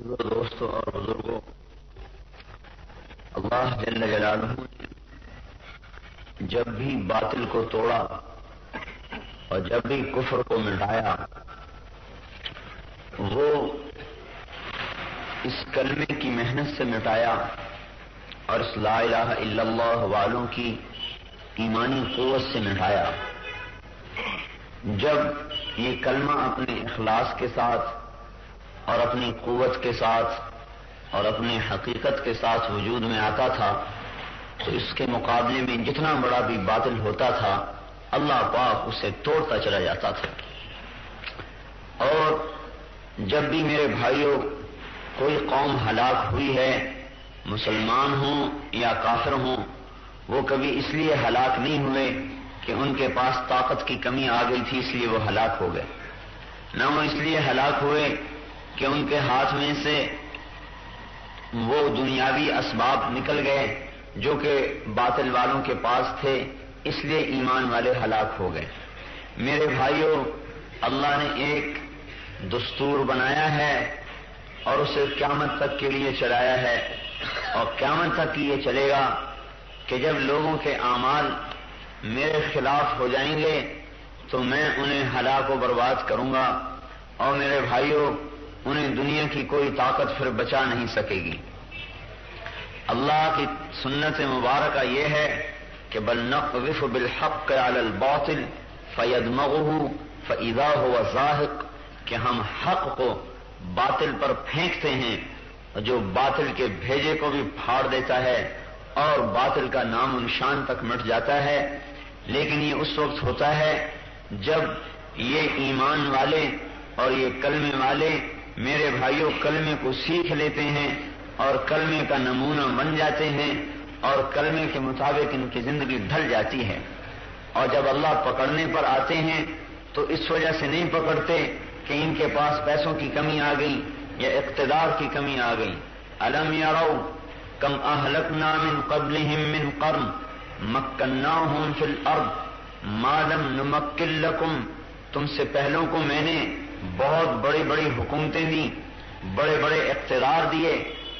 دوستوں اور بزرگوں، اللہ جل جلالہ نے جب بھی باطل کو توڑا اور جب بھی کفر کو مٹایا، وہ اس کلمے کی محنت سے مٹایا اور اس لا الہ الا اللہ والوں کی ایمانی قوت سے مٹایا۔ جب یہ کلمہ اپنے اخلاص کے ساتھ اور اپنی قوت کے ساتھ اور اپنی حقیقت کے ساتھ وجود میں آتا تھا تو اس کے مقابلے میں جتنا بڑا بھی باطل ہوتا تھا اللہ پاک اسے توڑتا چلا جاتا تھا۔ اور جب بھی میرے بھائیوں کوئی قوم ہلاک ہوئی ہے، مسلمان ہوں یا کافر ہوں، وہ کبھی اس لیے ہلاک نہیں ہوئے کہ ان کے پاس طاقت کی کمی آ گئی تھی اس لیے وہ ہلاک ہو گئے، نہ وہ اس لیے ہلاک ہوئے کہ ان کے ہاتھ میں سے وہ دنیاوی اسباب نکل گئے جو کہ باطل والوں کے پاس تھے اس لیے ایمان والے ہلاک ہو گئے۔ میرے بھائیوں، اللہ نے ایک دستور بنایا ہے اور اسے قیامت تک کے لیے چلایا ہے، اور قیامت تک یہ چلے گا کہ جب لوگوں کے اعمال میرے خلاف ہو جائیں گے تو میں انہیں ہلاک و برباد کروں گا، اور میرے بھائیوں انہیں دنیا کی کوئی طاقت پھر بچا نہیں سکے گی۔ اللہ کی سنت مبارکہ یہ ہے کہ بل نقذف بالحق علی الباطل فیدمغہ فاذا هو زاہق، کہ ہم حق کو باطل پر پھینکتے ہیں جو باطل کے بھیجے کو بھی پھاڑ دیتا ہے اور باطل کا نام و نشان تک مٹ جاتا ہے۔ لیکن یہ اس وقت ہوتا ہے جب یہ ایمان والے اور یہ کلمے والے میرے بھائیوں کلمے کو سیکھ لیتے ہیں اور کلمے کا نمونہ بن جاتے ہیں اور کلمے کے مطابق ان کی زندگی ڈھل جاتی ہے۔ اور جب اللہ پکڑنے پر آتے ہیں تو اس وجہ سے نہیں پکڑتے کہ ان کے پاس پیسوں کی کمی آ گئی یا اقتدار کی کمی آ گئی۔ الم یروا کم اہلکنا من قبلہم من قرن مکناہم فی الارض ما لم نمکن لکم، تم سے پہلوں کو میں نے بہت بڑی بڑی حکومتیں دی، بڑے بڑے اقتدار دیے،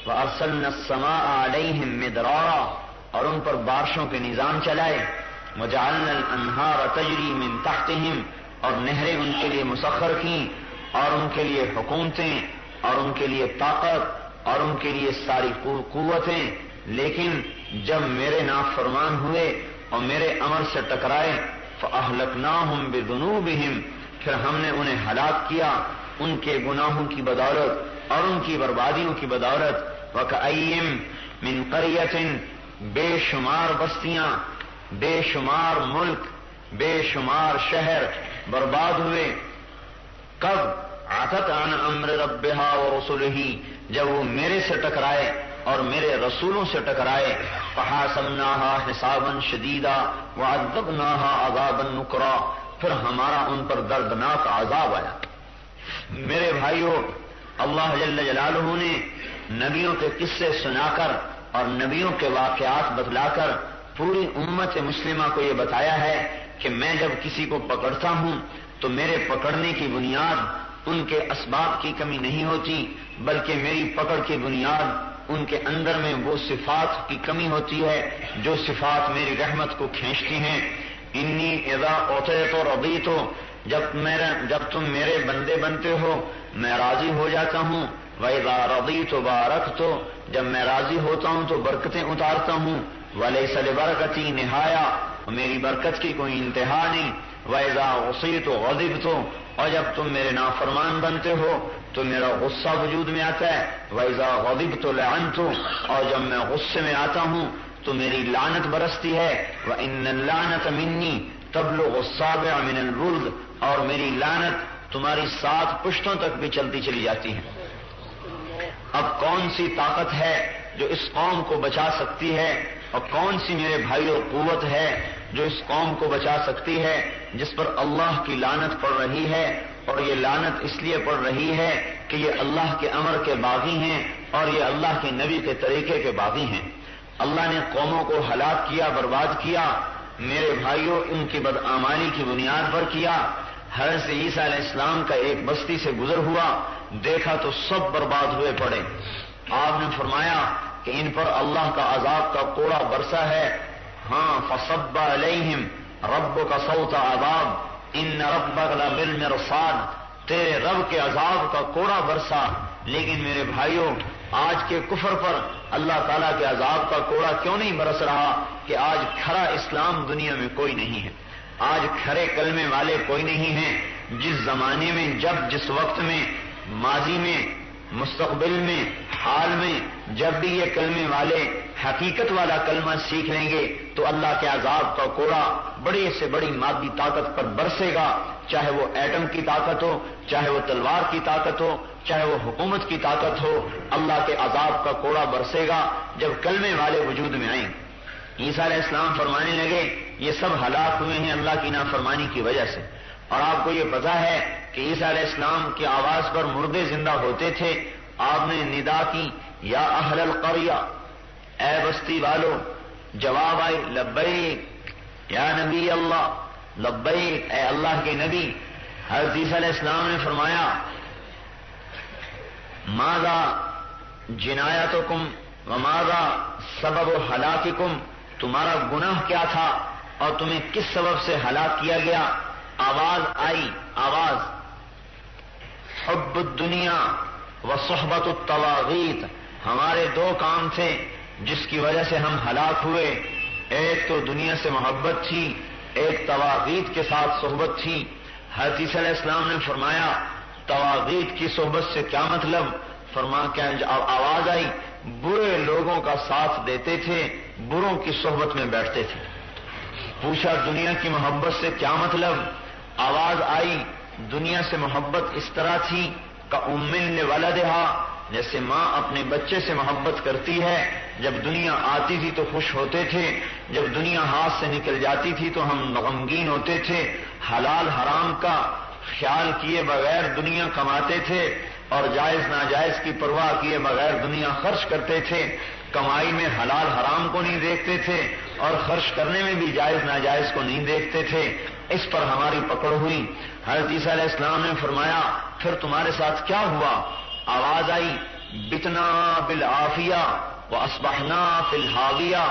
وارسلنا السماء علیہم مدرارا، اور ان پر بارشوں کے نظام چلائے، وجعلنا الانہار تجری من تحتہم، اور نہریں ان کے لیے مسخر کی، اور ان کے لیے حکومتیں اور ان کے لیے طاقت اور ان کے لیے ساری قوتیں۔ لیکن جب میرے نافرمان ہوئے اور میرے امر سے ٹکرائے فأہلکناہم بذنوبہم، پھر ہم نے انہیں ہلاک کیا ان کے گناہوں کی بدولت اور ان کی بربادیوں کی بدولت۔ وکأیم من قریۃ، بے شمار بستیاں، بے شمار ملک، بے شمار شہر برباد ہوئے۔ کب؟ عتت عن امر ربها ورسلہ، جب وہ میرے سے ٹکرائے اور میرے رسولوں سے ٹکرائے۔ فحاسبناها حسابا شدیدا وعذبناها عذابا نکرا، پھر ہمارا ان پر دردناک عذاب آیا۔ میرے بھائیوں، اللہ جل جلالہ نے نبیوں کے قصے سنا کر اور نبیوں کے واقعات بتلا کر پوری امت مسلمہ کو یہ بتایا ہے کہ میں جب کسی کو پکڑتا ہوں تو میرے پکڑنے کی بنیاد ان کے اسباب کی کمی نہیں ہوتی، بلکہ میری پکڑ کی بنیاد ان کے اندر میں وہ صفات کی کمی ہوتی ہے جو صفات میری رحمت کو کھینچتی ہیں۔ انی اذا اعطیت رضیت، جب تم میرے بندے بنتے ہو میں راضی ہو جاتا ہوں۔ وَإِذَا رَضِيتُ بَارَكْتُ، جب میں راضی ہوتا ہوں تو برکتیں اتارتا ہوں۔ وَلَيْسَ لِبَرْكَتِي نِهَايَةٌ، میری برکت کی کوئی انتہا نہیں۔ وَإِذَا عُصِيتُ غَضِبْتُ، اور جب تم میرے نافرمان بنتے ہو تو میرا غصہ وجود میں آتا ہے۔ وَإِذَا غَضِبْتُ لَعَنْتُ، اور جب میں غصے میں آتا ہوں تو میری لعنت برستی ہے۔ وَإِنَّ اللَّعْنَةَ مِنِّي تَبْلُغُ السَّابِعَ مِنَ الْوُلْدِ، اور میری لعنت تمہاری 7 پشتوں تک بھی چلتی چلی جاتی ہے۔ اب کون سی طاقت ہے جو اس قوم کو بچا سکتی ہے، اور کون سی میرے بھائیوں قوت ہے جو اس قوم کو بچا سکتی ہے جس پر اللہ کی لعنت پڑ رہی ہے؟ اور یہ لعنت اس لیے پڑ رہی ہے کہ یہ اللہ کے امر کے باغی ہیں اور یہ اللہ کے نبی کے طریقے کے باغی ہیں۔ اللہ نے قوموں کو ہلاک کیا، برباد کیا، میرے بھائیوں ان کی بدعمالی کی بنیاد پر کیا۔ حضرت عیسیٰ علیہ السلام کا ایک بستی سے گزر ہوا، دیکھا تو سب برباد ہوئے پڑے۔ آپ نے فرمایا کہ ان پر اللہ کا عذاب کا کوڑا برسا ہے۔ ہاں فصب علیہم ربک صوت عذاب ان ربک لبالمرصاد، تیرے رب کے عذاب کا کوڑا برسا۔ لیکن میرے بھائیوں، آج کے کفر پر اللہ تعالیٰ کے عذاب کا کوڑا کیوں نہیں برس رہا کہ آج کھرا اسلام دنیا میں کوئی نہیں ہے، آج کھرے کلمے والے کوئی نہیں ہیں۔ جس زمانے میں، جس وقت میں، ماضی میں، مستقبل میں، حال میں، جب بھی یہ کلمے والے حقیقت والا کلمہ سیکھ لیں گے تو اللہ کے عذاب کا کوڑا بڑی سے بڑی مادی طاقت پر برسے گا، چاہے وہ ایٹم کی طاقت ہو، چاہے وہ تلوار کی طاقت ہو، چاہے وہ حکومت کی طاقت ہو، اللہ کے عذاب کا کوڑا برسے گا جب کلمے والے وجود میں آئیں۔ عیسیٰ علیہ السلام فرمانے لگے یہ سب ہلاک ہوئے ہیں اللہ کی نافرمانی کی وجہ سے۔ اور آپ کو یہ پتا ہے کہ عیسیٰ علیہ السلام کی آواز پر مردے زندہ ہوتے تھے۔ آپ نے ندا کی یا اہل القریہ، اے بستی والو، جواب آئے لبیک یا نبی اللہ، لبیک اے اللہ کے نبی۔ حضرت عیسیٰ علیہ السلام نے فرمایا ماذا جنایتکم وماذا سبب ہلاککم، تمہارا گناہ کیا تھا اور تمہیں کس سبب سے ہلاک کیا گیا؟ آواز آئی، آواز حب الدنیا و صحبت الطواغیت، ہمارے دو کام تھے جس کی وجہ سے ہم ہلاک ہوئے، ایک تو دنیا سے محبت تھی، ایک طواغیت کے ساتھ صحبت تھی۔ حضرت عیسیٰ علیہ السلام نے فرمایا طواغیت کی صحبت سے کیا مطلب؟ آواز آئی برے لوگوں کا ساتھ دیتے تھے، بروں کی صحبت میں بیٹھتے تھے۔ پوچھا دنیا کی محبت سے کیا مطلب؟ آواز آئی دنیا سے محبت اس طرح تھی کہ ام لولدہا، جیسے ماں اپنے بچے سے محبت کرتی ہے، جب دنیا آتی تھی تو خوش ہوتے تھے، جب دنیا ہاتھ سے نکل جاتی تھی تو ہم غمگین ہوتے تھے، حلال حرام کا خیال کیے بغیر دنیا کماتے تھے اور جائز ناجائز کی پرواہ کیے بغیر دنیا خرچ کرتے تھے، کمائی میں حلال حرام کو نہیں دیکھتے تھے اور خرچ کرنے میں بھی جائز ناجائز کو نہیں دیکھتے تھے۔ اس پر ہماری پکڑ ہوئی۔ حضرت عیسیٰ علیہ السلام نے فرمایا پھر تمہارے ساتھ کیا ہوا؟ آواز آئی بتنا بالعافیہ واصبحنا فی الحاویہ،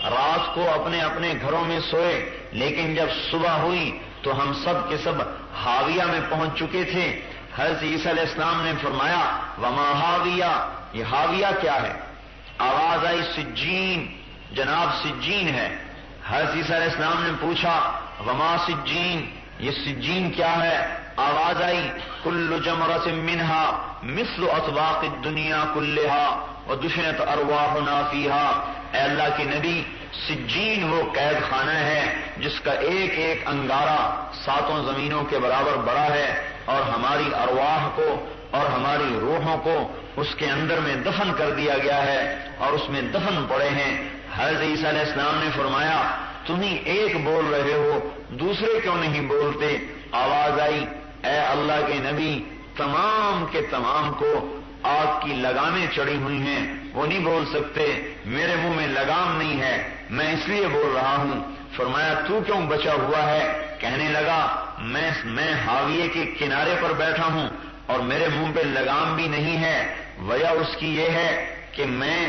رات کو اپنے اپنے گھروں میں سوئے لیکن جب صبح ہوئی تو ہم سب کے سب حاویہ میں پہنچ چکے تھے۔ حضرت عیسیٰ علیہ السلام نے فرمایا وما حاویہ، یہ حاویہ کیا ہے؟ آواز آئی سجین، جناب سجین ہے۔ حضرت عیسیٰ علیہ السلام نے پوچھا وما سجین، یہ سجین کیا ہے؟ آواز آئی کل جمرۃ منہا مثل اطباق الدنیا کلہا ودفنت ارواحنا فیہا، اے اللہ کے نبی سجین وہ قید خانہ ہے جس کا ایک ایک انگارہ 7 زمینوں کے برابر بڑا ہے اور ہماری ارواح کو اور ہماری روحوں کو اس کے اندر میں دفن کر دیا گیا ہے اور اس میں دفن پڑے ہیں۔ حضرت عیسیٰ علیہ السلام نے فرمایا تم ہی ایک بول رہے ہو، دوسرے کیوں نہیں بولتے؟ آواز آئی اے اللہ کے نبی تمام کے تمام کو آگ کی لگامیں چڑھی ہوئی ہیں، وہ نہیں بول سکتے، میرے منہ میں لگام نہیں ہے، میں اس لیے بول رہا ہوں۔ فرمایا تو کیوں بچا ہوا ہے؟ کہنے لگا میں حاویے کے کنارے پر بیٹھا ہوں اور میرے منہ پہ لگام بھی نہیں ہے۔ وجہ اس کی یہ ہے کہ میں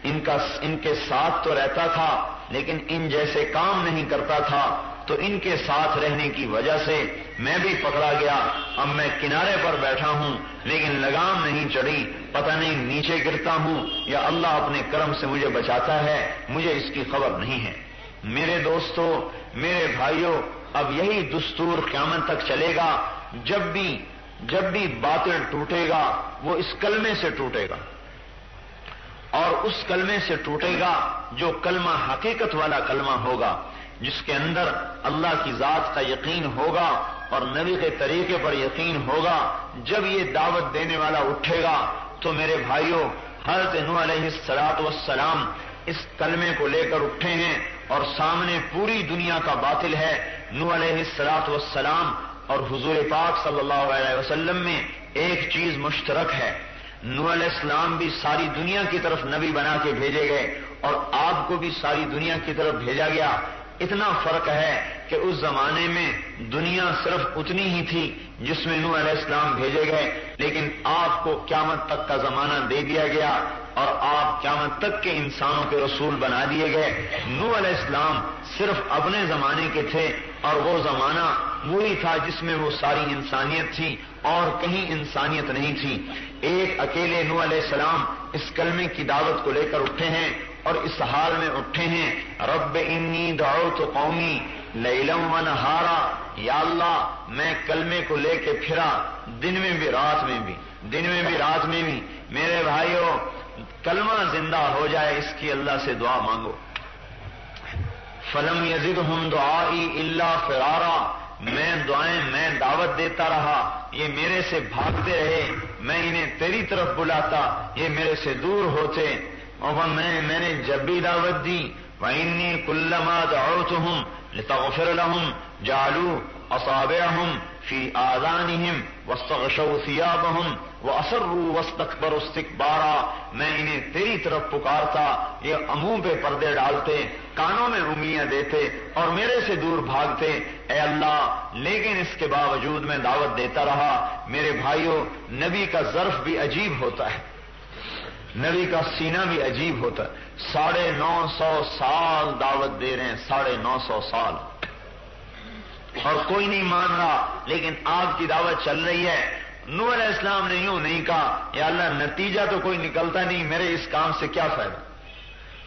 ان کے ساتھ تو رہتا تھا لیکن ان جیسے کام نہیں کرتا تھا، تو ان کے ساتھ رہنے کی وجہ سے میں بھی پکڑا گیا۔ اب میں کنارے پر بیٹھا ہوں لیکن لگام نہیں چڑھی، پتہ نہیں نیچے گرتا ہوں یا اللہ اپنے کرم سے مجھے بچاتا ہے، مجھے اس کی خبر نہیں ہے۔ میرے دوستو، میرے بھائیوں، اب یہی دستور قیامت تک چلے گا۔ جب بھی باطل ٹوٹے گا وہ اس کلمے سے ٹوٹے گا، اور اس کلمے سے ٹوٹے گا جو کلمہ حقیقت والا کلمہ ہوگا، جس کے اندر اللہ کی ذات کا یقین ہوگا اور نبی کے طریقے پر یقین ہوگا۔ جب یہ دعوت دینے والا اٹھے گا تو میرے بھائیوں، حضرت نوح علیہ السلام اس کلمے کو لے کر اٹھے ہیں اور سامنے پوری دنیا کا باطل ہے۔ نوح علیہ السلام اور حضور پاک صلی اللہ علیہ وسلم میں ایک چیز مشترک ہے، نوح علیہ السلام بھی ساری دنیا کی طرف نبی بنا کے بھیجے گئے اور آپ کو بھی ساری دنیا کی طرف بھیجا گیا، اتنا فرق ہے کہ اس زمانے میں دنیا صرف اتنی ہی تھی جس میں نوح علیہ السلام بھیجے گئے، لیکن آپ کو قیامت تک کا زمانہ دے دیا گیا اور آپ قیامت تک کے انسانوں کے رسول بنا دیے گئے۔ نوح علیہ السلام صرف اپنے زمانے کے تھے اور وہ زمانہ وہی تھا جس میں وہ ساری انسانیت تھی اور کہیں انسانیت نہیں تھی۔ ایک اکیلے نوح علیہ السلام اس کلمے کی دعوت کو لے کر اٹھے ہیں اور اس حال میں اٹھے ہیں، رب انی دعوت قومی لیلا و نہارا، یا اللہ میں کلمے کو لے کے پھرا دن میں بھی رات میں بھی، دن میں بھی رات میں بھی۔ میرے بھائیوں، کلمہ زندہ ہو جائے اس کی اللہ سے دعا مانگو۔ فلم یزدہم دعائی الا فرارا، میں دعوت دیتا رہا، یہ میرے سے بھاگتے رہے، میں انہیں تیری طرف بلاتا، یہ میرے سے دور ہوتے، اور میں نے جب بھی دعوت دی، وَإِنِّي كُلَّمَا دَعَوْتُهُمْ لِتَغْفِرَ لَهُمْ جَعَلُوا أَصَابِعَهُم فِي آذَانِهِمْ وَاسْتَغْشَوْا ثِيَابَهُمْ وَأَصَرُّوا وَاسْتَكْبَرُوا اسْتِكْبَارًا، میں انہیں تیری طرف پکارتا، یہ منہ پہ پردے ڈالتے، کانوں میں انگلیاں دیتے اور میرے سے دور بھاگتے، اے اللہ، لیکن اس کے باوجود میں دعوت دیتا رہا۔ میرے بھائیوں، نبی کا ظرف بھی عجیب ہوتا ہے، نبی کا سینہ بھی عجیب ہوتا ہے۔ 950 سال دعوت دے رہے ہیں، 950 سال، اور کوئی نہیں مان رہا، لیکن آپ کی دعوت چل رہی ہے۔ نوح علیہ السلام نے یوں نہیں کہا، یا اللہ نتیجہ تو کوئی نکلتا نہیں، میرے اس کام سے کیا فائدہ۔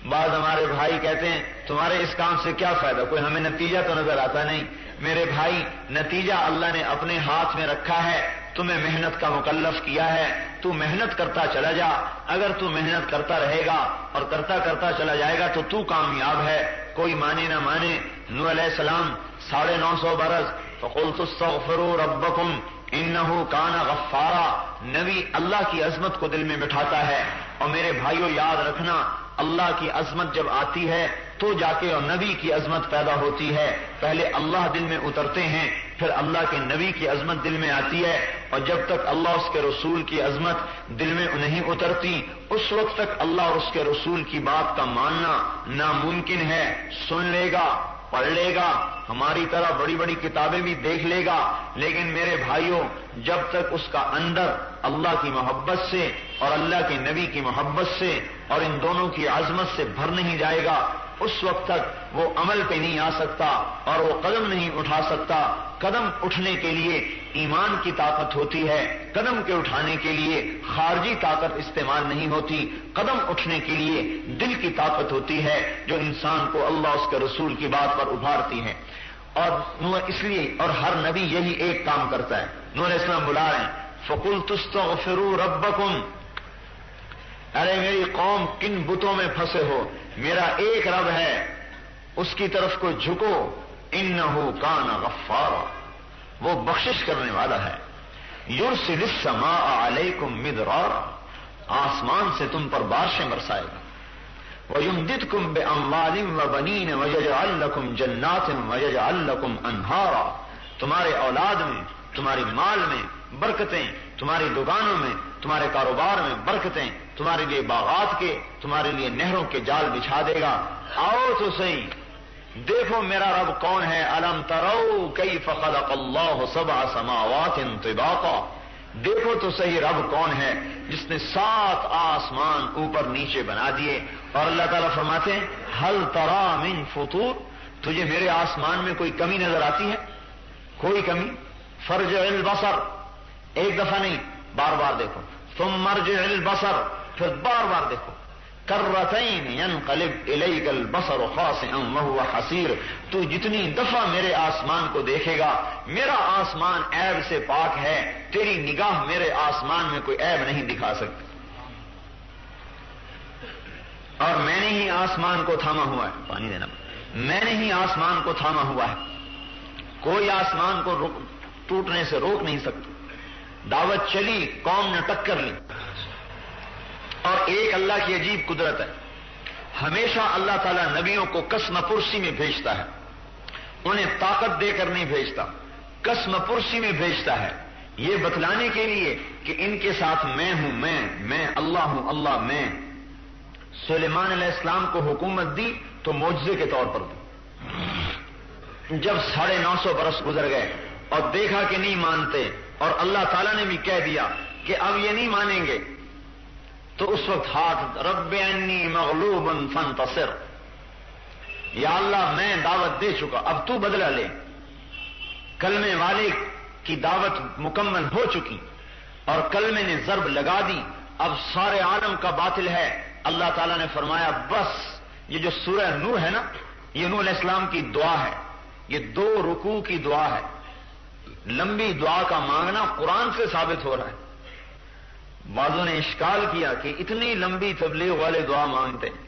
بعض ہمارے بھائی کہتے ہیں تمہارے اس کام سے کیا فائدہ، کوئی ہمیں نتیجہ تو نظر آتا نہیں۔ میرے بھائی، نتیجہ اللہ نے اپنے ہاتھ میں رکھا ہے، تمہیں محنت کا مکلف کیا ہے، تو محنت کرتا چلا جا۔ اگر تو محنت کرتا رہے گا اور کرتا چلا جائے گا تو کامیاب ہے، کوئی مانے نہ مانے۔ نوح علیہ السلام 950 برس، فقلت استغفروا ربکم انہ کان غفارا، نبی اللہ کی عظمت کو دل میں بٹھاتا ہے۔ اور میرے بھائیوں، یاد رکھنا، اللہ کی عظمت جب آتی ہے تو جا کے اور نبی کی عظمت پیدا ہوتی ہے۔ پہلے اللہ دل میں اترتے ہیں، پھر اللہ کے نبی کی عظمت دل میں آتی ہے، اور جب تک اللہ اس کے رسول کی عظمت دل میں نہیں اترتی، اس وقت تک اللہ اور اس کے رسول کی بات کا ماننا ناممکن ہے۔ سن لے گا، پڑھ لے گا، ہماری طرح بڑی بڑی کتابیں بھی دیکھ لے گا، لیکن میرے بھائیوں، جب تک اس کا اندر اللہ کی محبت سے اور اللہ کے نبی کی محبت سے اور ان دونوں کی عظمت سے بھر نہیں جائے گا، اس وقت تک وہ عمل پہ نہیں آ سکتا اور وہ قدم نہیں اٹھا سکتا۔ قدم اٹھنے کے لیے ایمان کی طاقت ہوتی ہے، قدم کے اٹھانے کے لیے خارجی طاقت استعمال نہیں ہوتی، قدم اٹھنے کے لیے دل کی طاقت ہوتی ہے جو انسان کو اللہ اس کے رسول کی بات پر ابھارتی ہے۔ اور اس لیے اور ہر نبی یہی ایک کام کرتا ہے۔ نوح علیہ السلام بلا رہے ہیں، فَقُلْتُ اسْتَغْفِرُوا رَبَّكُمْ، ارے میری قوم کن بتوں میں پھنسے ہو، میرا ایک رب ہے، اس کی طرف کو جھکو، انہو کان غفارا، وہ بخشش کرنے والا ہے، یرسل السماء علیکم مدرارا، آسمان سے تم پر بارشیں برسائے گا، وَيُمْدِدْكُمْ بِأَمْوَالٍ وَبَنِينَ وَيَجْعَلْ لَكُمْ جَنَّاتٍ وَيَجْعَلْ لَكُمْ أَنْهَارًا، تمہارے اولاد میں، تمہاری مال میں برکتیں، تمہاری دکانوں میں، تمہارے کاروبار میں برکتیں، تمہارے لیے باغات کے، تمہارے لیے نہروں کے جال بچھا دے گا۔ آؤ تو صحیح، دیکھو میرا رب کون ہے۔ الم تروا کیف خلق اللہ 7 سماوات طباقا، دیکھو تو صحیح رب کون ہے جس نے 7 آسمان اوپر نیچے بنا دیے۔ اور اللہ تعالیٰ فرماتے ہیں ہل ترا من فطور، تجھے میرے آسمان میں کوئی کمی نظر آتی ہے؟ کوئی کمی؟ فرجع البصر، ایک دفعہ نہیں، بار بار دیکھو، ثم مرجع البصر، پھر بار بار دیکھو، کرتین ينقلب الیک البصر خاسئا وهو حسیر، تو جتنی دفعہ میرے آسمان کو دیکھے گا، میرا آسمان عیب سے پاک ہے، تیری نگاہ میرے آسمان میں کوئی عیب نہیں دکھا سکتی، اور میں نے ہی آسمان کو تھاما ہوا ہے، پانی دینا، میں نے ہی آسمان کو تھاما ہوا ہے، کوئی آسمان کو ٹوٹنے سے روک نہیں سکتا۔ دعوت چلی، قوم نے ٹکر لی، اور ایک اللہ کی عجیب قدرت ہے، ہمیشہ اللہ تعالیٰ نبیوں کو قسم پرسی میں بھیجتا ہے، انہیں طاقت دے کر نہیں بھیجتا، قسم پرسی میں بھیجتا ہے، یہ بتلانے کے لیے کہ ان کے ساتھ میں ہوں، میں اللہ ہوں، اللہ میں۔ سلیمان علیہ السلام کو حکومت دی تو معجزے کے طور پر دی، جب 950 برس گزر گئے اور دیکھا کہ نہیں مانتے اور اللہ تعالیٰ نے بھی کہہ دیا کہ اب یہ نہیں مانیں گے، تو اس وقت ہاتھ رب انی مغلوب فانتصر، یا اللہ میں دعوت دے چکا، اب تو بدلہ لے۔ کلمے والے کی دعوت مکمل ہو چکی اور کلمے نے ضرب لگا دی، اب سارے عالم کا باطل ہے۔ اللہ تعالیٰ نے فرمایا بس یہ جو سورہ نوح ہے نا، یہ نوح علیہ السلام کی دعا ہے، یہ 2 رکوع کی دعا ہے۔ لمبی دعا کا مانگنا قرآن سے ثابت ہو رہا ہے۔ بعضوں نے اشکال کیا کہ اتنی لمبی تبلیغ والے دعا مانگتے ہیں۔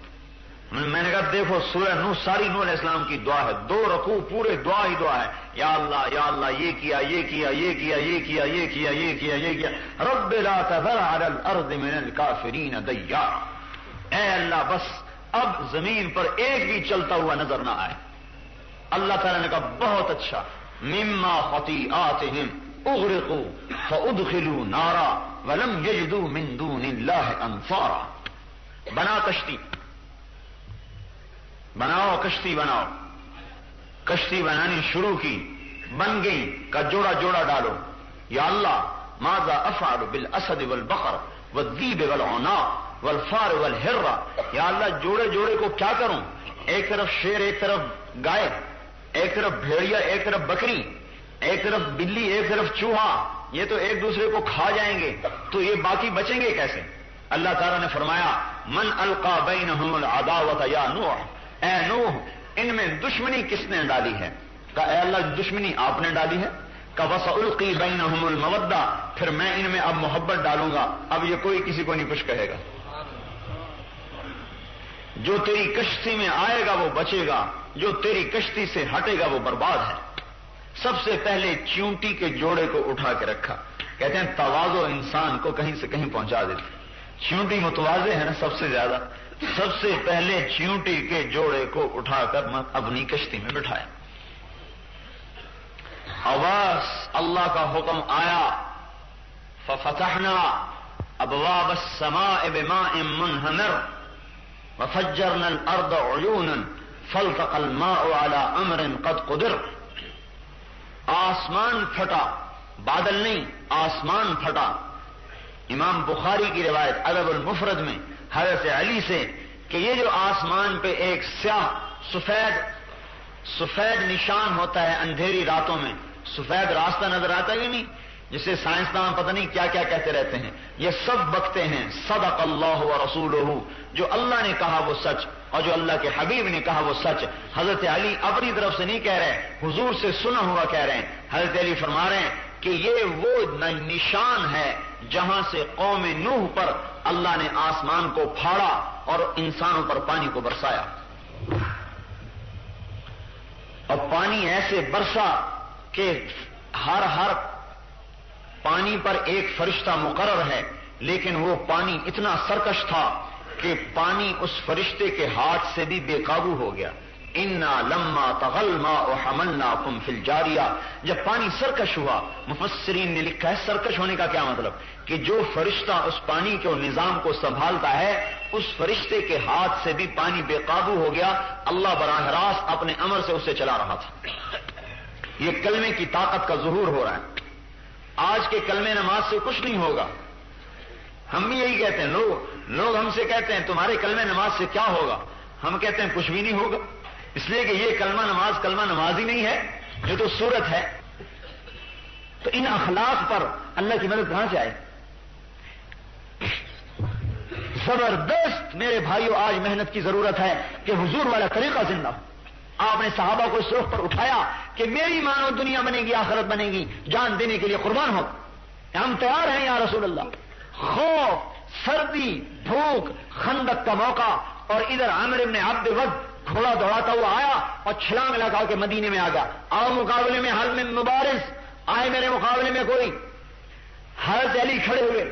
میں نے کہا دیکھو سورہ نوح ساری نوح علیہ السلام کی دعا ہے، 2 رکوع پورے دعا ہی دعا ہے، یا اللہ یہ کیا یہ کیا یہ کیا یہ کیا یہ کیا یہ کیا یہ کیا، رب لا تذر علی الارض من الکافرین دیارا، اے اللہ بس اب زمین پر ایک بھی چلتا ہوا نظر نہ آئے۔ اللہ تعالیٰ نے کہا بہت اچھا، مما خطیئاتہم اغرقوا فادخلوا نارا ولم یجدوا من دون اللہ انصارا، بنا کشتی، بناؤ کشتی بناؤ، کشتی بنانی شروع کی، بن گئی، کا جوڑا جوڑا ڈالو، یا اللہ ماذا افعل بالاسد والبقر والذیب والعناق والفار والہرہ، یا اللہ جوڑے جوڑے کو کیا کروں، ایک طرف شیر ایک طرف گائے، ایک طرف بھیڑیا ایک طرف بکری، ایک طرف بلی ایک طرف چوہا، یہ تو ایک دوسرے کو کھا جائیں گے، تو یہ باقی بچیں گے کیسے؟ اللہ تعالیٰ نے فرمایا من القا بینہم العداوۃ یا نوح، اے نوح ان میں دشمنی کس نے ڈالی ہے؟ کہا اے اللہ دشمنی آپ نے ڈالی ہے۔ کہا وسألقی بینہم المودہ، پھر میں ان میں اب محبت ڈالوں گا، اب یہ کوئی کسی کو نہیں کچھ کہے گا، جو تیری کشتی میں آئے گا وہ بچے گا، جو تیری کشتی سے ہٹے گا وہ برباد ہے۔ سب سے پہلے چیونٹی کے جوڑے کو اٹھا کے رکھا، کہتے ہیں تواضع انسان کو کہیں سے کہیں پہنچا دیتی، چیونٹی متواضع ہے نا سب سے زیادہ، سب سے پہلے چیونٹی کے جوڑے کو اٹھا کر اپنی کشتی میں بٹھایا۔ آواز اللہ کا حکم آیا، ففتحنا ابواب السماء بماء منہمر وفجرنا الارض عیونا فالتقى الماء على امر قد قدر، آسمان پھٹا، بادل نہیں آسمان پھٹا۔ امام بخاری کی روایت ادب المفرد میں حضرت علی سے کہ یہ جو آسمان پہ ایک سیاہ سفید نشان ہوتا ہے اندھیری راتوں میں، سفید راستہ نظر آتا ہے کہ نہیں، جسے سائنسدان پتہ نہیں کیا کیا کہتے رہتے ہیں، یہ سب بکتے ہیں صدق اللہ ورسولہ، جو اللہ نے کہا وہ سچ اور جو اللہ کے حبیب نے کہا وہ سچ۔ حضرت علی اپنی طرف سے نہیں کہہ رہے، حضور سے سنا ہوا کہہ رہے ہیں۔ حضرت علی فرما رہے ہیں کہ یہ وہ نشان ہے جہاں سے قوم نوح پر اللہ نے آسمان کو پھاڑا اور انسانوں پر پانی کو برسایا، اور پانی ایسے برسا کہ ہر پانی پر ایک فرشتہ مقرر ہے، لیکن وہ پانی اتنا سرکش تھا کہ پانی اس فرشتے کے ہاتھ سے بھی بے قابو ہو گیا۔ انا لما طغى الماء حملناكم في الجاریہ، جب پانی سرکش ہوا، مفسرین نے لکھا ہے سرکش ہونے کا کیا مطلب، کہ جو فرشتہ اس پانی کے نظام کو سنبھالتا ہے اس فرشتے کے ہاتھ سے بھی پانی بے قابو ہو گیا، اللہ براہ راست اپنے امر سے اسے چلا رہا تھا۔ یہ کلمے کی طاقت کا ظہور ہو رہا ہے۔ آج کے کلمے نماز سے کچھ نہیں ہوگا، ہم بھی یہی کہتے ہیں، لوگ ہم سے کہتے ہیں تمہارے کلمہ نماز سے کیا ہوگا، ہم کہتے ہیں کچھ بھی نہیں ہوگا، اس لیے کہ یہ کلمہ نماز ہی نہیں ہے، یہ تو صورت ہے۔ تو ان اخلاق پر اللہ کی مدد کہاں سے آئے؟ زبردست میرے بھائیوں، آج محنت کی ضرورت ہے کہ حضور والا طریقہ زندہ ہو۔ آپ نے صحابہ کو اس رخ پر اٹھایا کہ میری مانو دنیا بنے گی آخرت بنے گی، جان دینے کے لیے قربان ہو، ہم تیار ہیں یا رسول اللہ۔ خوف، سردی، بھوک، خندق کا موقع، اور ادھر عامر بن عبد ود گھوڑا دوڑاتا ہوا آیا اور چھلانگ لگا کے مدینے میں آ گیا۔ آؤ مقابلے میں، حل میں مبارز، آئے میرے مقابلے میں کوئی۔ حضرت علی کھڑے ہوئے،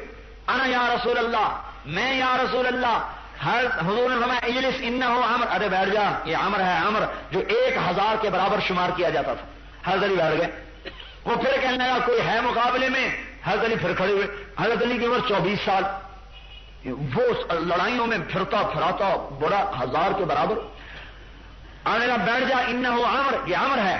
انا یا رسول اللہ، میں یا رسول اللہ۔ حضور نے فرمایا اجلس انہ عمر، ارے بیٹھ جا، یہ عمر ہے، عمر جو 1000 کے برابر شمار کیا جاتا تھا۔ حضرت علی بیٹھ گئے، وہ پھر کہنے لگا کوئی ہے مقابلے میں؟ حضرت علی پھر کھڑے ہوئے، حضرت علی کی عمر 24 سال، وہ لڑائیوں میں پھرتا پھراتا بڑا 1000 کے برابر۔ آنے لگا بیٹھ جا انہ عمر، یہ عمر ہے،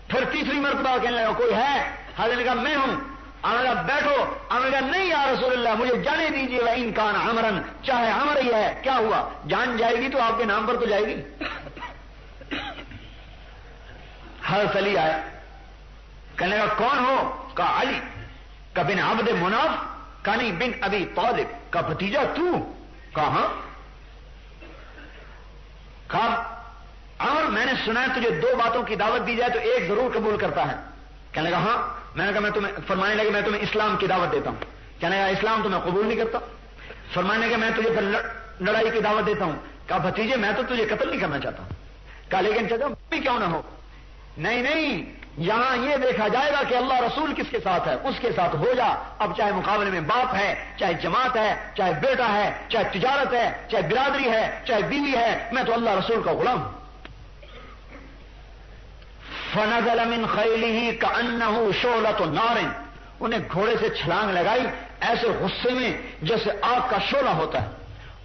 پھر تیسری مرتبہ کہنے لگا کوئی ہے؟ حضرت نے کہا میں ہوں. آپ نے کہا بیٹھو. آپ نے کہا نہیں یا رسول اللہ مجھے جانے دیجیے. ان کان عمرن، چاہے عمر ہی ہے. کیا ہوا؟ جان جائے گی تو آپ کے نام پر تو جائے گی. حضرت علی آیا. کہنے لگا کون ہو؟ کہا علی. کہا بن عبد مناف. کہا نہیں بن ابی طالب. کہا بھتیجا تو؟ کہا ہاں. کہا عمر میں نے سنا ہے تجھے دو باتوں کی دعوت دی جائے تو ایک ضرور قبول کرتا ہے. کہنے لگا ہاں. میں نے کہا میں تمہیں، فرمانے لگے میں تمہیں اسلام کی دعوت دیتا ہوں. کہنے لگا اسلام تو میں قبول نہیں کرتا. فرمانے لگے میں تجھے لڑائی کی دعوت دیتا ہوں. کہا بھتیجے میں تو تجھے قتل نہیں کرنا چاہتا. کہا لیکن چچا بھی کیوں نہ ہو. نہیں نہیں، یہاں یہ دیکھا جائے گا کہ اللہ رسول کس کے ساتھ ہے، اس کے ساتھ ہو جا. اب چاہے مقابلے میں باپ ہے، چاہے جماعت ہے، چاہے بیٹا ہے، چاہے تجارت ہے، چاہے برادری ہے، چاہے بیوی ہے، میں تو اللہ رسول کا غلام ہوں. فنزل من خیلہ کأنہ شعلۃ نار. انہیں گھوڑے سے چھلانگ لگائی ایسے غصے میں جیسے آگ کا شعلہ ہوتا ہے،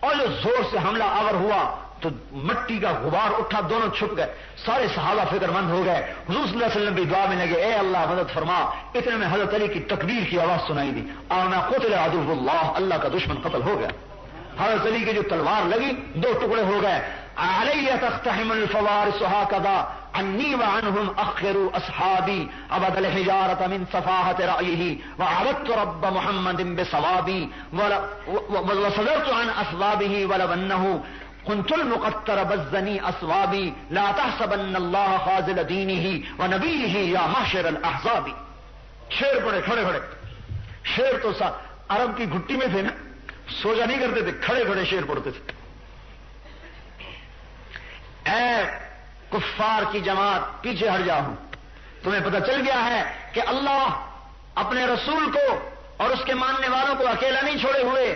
اور جو زور سے حملہ آور ہوا تو مٹی کا غبار اٹھا، دونوں چھپ گئے. سارے صحابہ فکر مند ہو گئے. حضور صلی اللہ علیہ وسلم بھی دعا میں لگے اے اللہ مدد فرما. اتنے میں حضرت علی کی تکبیر کی آواز سنائی دی. آنا قتل عدو اللہ، اللہ کا دشمن قتل ہو گیا. حضرت علی کی جو تلوار لگی دو ٹکڑے ہو گئے. علی تقتحم الفوارس هكذا عني وعنهم اخروا اصحابي ابد الحجاره من صفاحه رايه وعبدت رب محمد بصوابي وصدرت عن اسبابه ولو انه كنت المقتر بزني اسوابي لا تحسبن الله خاذل دينه ونبيه يا معشر الاحزاب. شیر پڑے کھڑے کھڑے. شیر تو عرب کی گھٹی میں تھے نا، سوجا نہیں کرتے تھے، کھڑے کھڑے شیر پڑھتے تھے. اے کفار کی جماعت پیچھے ہٹ جاؤ. تمہیں پتہ چل گیا ہے کہ اللہ اپنے رسول کو اور اس کے ماننے والوں کو اکیلا نہیں چھوڑے ہوئے،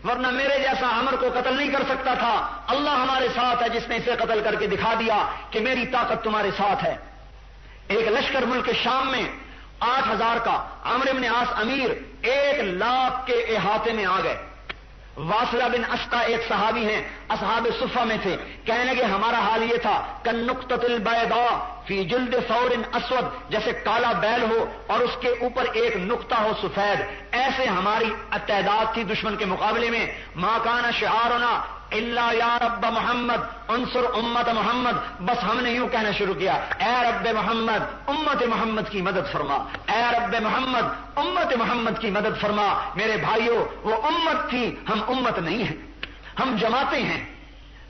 ورنہ میرے جیسا عمر کو قتل نہیں کر سکتا تھا. اللہ ہمارے ساتھ ہے جس نے اسے قتل کر کے دکھا دیا کہ میری طاقت تمہارے ساتھ ہے. ایک لشکر ملک شام میں 8000 کا، عمرو بن عاص امیر 1,00,000 کے احاطے میں آ گئے. واصلہ بن اسقا ایک صحابی ہیں، اصحاب صفہ میں تھے. کہنے لگے ہمارا حال یہ تھا کالنقطۃ البیضاء فی جلد ثور اسود، جیسے کالا بیل ہو اور اس کے اوپر ایک نقطہ ہو سفید. ایسے ہماری تعداد تھی دشمن کے مقابلے میں. ما کان شعارنا الا یا رب محمد انصر امت محمد. بس ہم نے یوں کہنا شروع کیا اے رب محمد امت محمد کی مدد فرما، اے رب محمد امت محمد کی مدد فرما. میرے بھائیوں وہ امت تھی، ہم امت نہیں ہیں. ہم جماعتیں ہیں،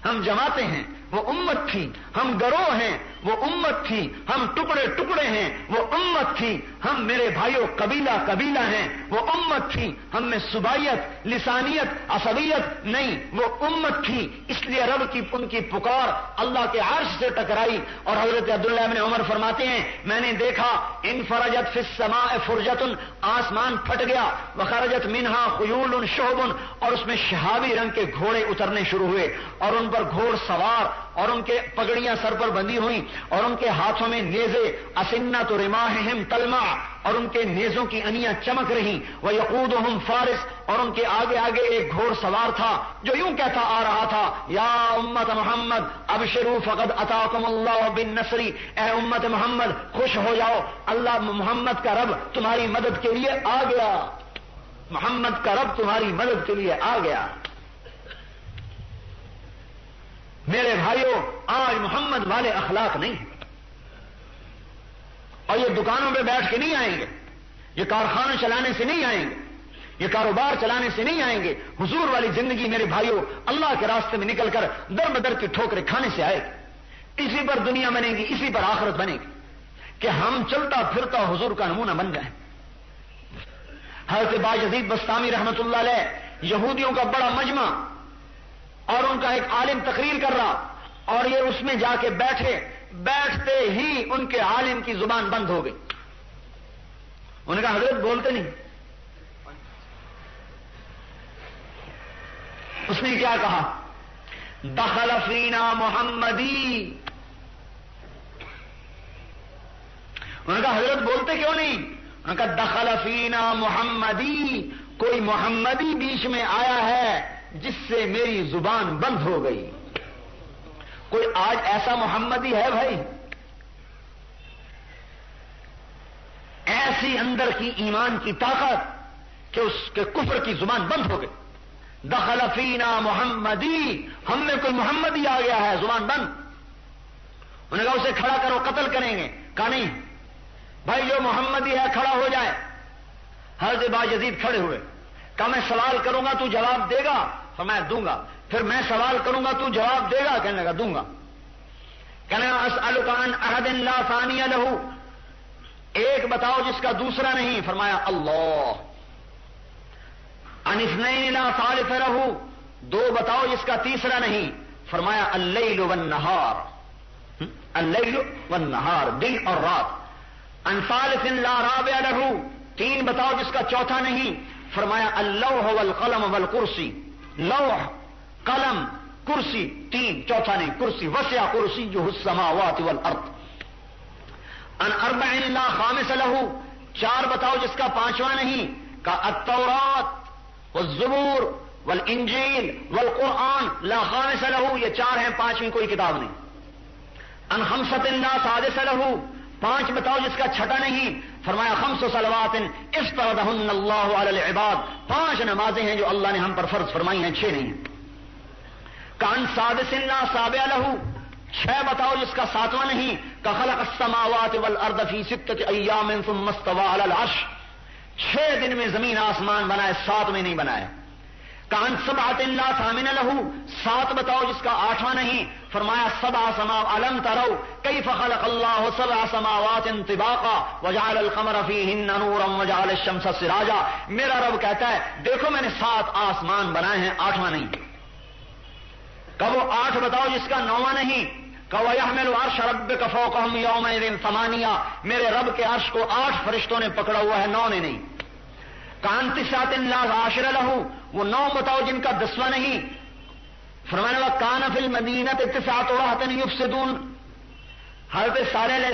ہم جماعتیں ہیں، وہ امت تھی. ہم گروہ ہیں، وہ امت تھی. ہم ٹکڑے ٹکڑے ہیں، وہ امت تھی. ہم میرے بھائیوں قبیلہ قبیلہ ہیں، وہ امت تھی. ہم میں صوبائیت، لسانیت، عصبیت نہیں، وہ امت تھی. اس لیے رب کی ان کی پکار اللہ کے عرش سے ٹکرائی. اور حضرت عبداللہ بن عمر فرماتے ہیں میں نے دیکھا انفرجت فی السماء فرجۃ، آسمان پھٹ گیا. وخرجت منہا خیول شہب، اور اس میں شہابی رنگ کے گھوڑے اترنے شروع ہوئے، اور ان پر گھوڑ سوار، اور ان کے پگڑیاں سر پر بندھی ہوئی، اور ان کے ہاتھوں میں نیزے. اسنۃ رماحہم تلمع، اور ان کے نیزوں کی انیاں چمک رہی. ویقودہم فارس، اور ان کے آگے آگے ایک گھوڑ سوار تھا جو یوں کہتا آ رہا تھا یا امت محمد ابشروا فقد اتاکم اللہ بالنصر. اے امت محمد خوش ہو جاؤ، اللہ محمد کا رب تمہاری مدد کے لیے آ گیا. محمد کا رب تمہاری مدد کے لیے آ گیا. میرے بھائیوں آج محمد والے اخلاق نہیں ہیں. اور یہ دکانوں پہ بیٹھ کے نہیں آئیں گے، یہ کارخانے چلانے سے نہیں آئیں گے، یہ کاروبار چلانے سے نہیں آئیں گے. حضور والی زندگی میرے بھائیوں اللہ کے راستے میں نکل کر در بدر کی ٹھوکریں کھانے سے آئے گی. اسی پر دنیا بنے گی، اسی پر آخرت بنے گی کہ ہم چلتا پھرتا حضور کا نمونہ بن جائیں. حضرت باجزید بسطامی رحمت اللہ علیہ یہودیوں کا بڑا مجمع، اور ان کا ایک عالم تقریر کر رہا، اور یہ اس میں جا کے بیٹھے. بیٹھتے ہی ان کے عالم کی زبان بند ہو گئی. انہوں نے کہا حضرت بولتے نہیں. اس نے کیا کہا دخل فینا محمدی. انہوں نے کہا حضرت بولتے کیوں نہیں؟ انہوں نے کہا دخل فینا محمدی، کوئی محمدی بیچ میں آیا ہے جس سے میری زبان بند ہو گئی. کوئی آج ایسا محمدی ہے بھائی؟ ایسی اندر کی ایمان کی طاقت کہ اس کے کفر کی زبان بند ہو گئی. دخل فینا محمدی، ہم میں کوئی محمدی آ گیا ہے، زبان بند. انہوں نے کہا اسے کھڑا کرو، قتل کریں گے. کہا نہیں بھائی، جو محمدی ہے کھڑا ہو جائے. حضرت باجزید کھڑے ہوئے. کہا میں سوال کروں گا تو جواب دے گا؟ فرمایا دوں گا. پھر میں سوال کروں گا تو جواب دے گا؟ کہنے لگا دوں گا. کہنے لگا اسألک عن احد لا ثانی لہ، ایک بتاؤ جس کا دوسرا نہیں. فرمایا اللہ. عن اثنین لا ثالث لہ، دو بتاؤ جس کا تیسرا نہیں. فرمایا اللیل والنہار، اللیل والنہار، دن اور رات. عن ثالث لا رابع لہ، تین بتاؤ جس کا چوتھا نہیں. فرمایا اللوح والقلم والکرسی، لوح، قلم، کرسی. تین، چوتھا نہیں. کرسی، وسع کرسیہ السماوات والارض. ان اربع لا خامس لہ، چار بتاؤ جس کا پانچواں نہیں. کا التورات والزبور والانجیل والقرآن لا خامس لہ، یہ چار ہیں، پانچویں کوئی کتاب نہیں. ان خمسۃ لا سادس لہ، پانچ بتاؤ جس کا چھٹا نہیں. فرمایا خمس صلوات افترضہن اللہ علی العباد، پانچ نمازیں ہیں جو اللہ نے ہم پر فرض فرمائی ہیں، چھ نہیں. کان سادس لا سابع لہ، چھ بتاؤ جس کا ساتواں نہیں. کا خلق السماوات والارض فی ستۃ ایام ثم استوى علی العرش، چھ دن میں زمین آسمان بنائے، سات میں نہیں بنائے. کان سبعۃ لا ثامن لہ، سات بتاؤ جس کا آٹھواں نہیں. فرمایا سبع سماوات الم تروا کیف خلق اللہ سبع سماوات طباقا وجعل القمر فیہن نورا وجعل الشمس سراجا. میرا رب کہتا ہے دیکھو میں نے سات آسمان بنائے ہیں، آٹھواں نہیں. کہ وہ آٹھ بتاؤ جس کا نواں نہیں. کہ وَيَحْمِلُ عَرْشَ رَبِّكَ فَوْقَهُمْ يَوْمَئِذٍ ثَمَانِيَةٌ، میرے رب کے عرش کو آٹھ فرشتوں نے پکڑا ہوا ہے، نو نے نہیں. کان تسعۃ لا عاشر لہ، وہ نو بتاؤ جن کا دسواں نہیں. فرمانے لگا کان فی المدینہ تسعۃ رہط یفسدون، حضرت صالح علیہ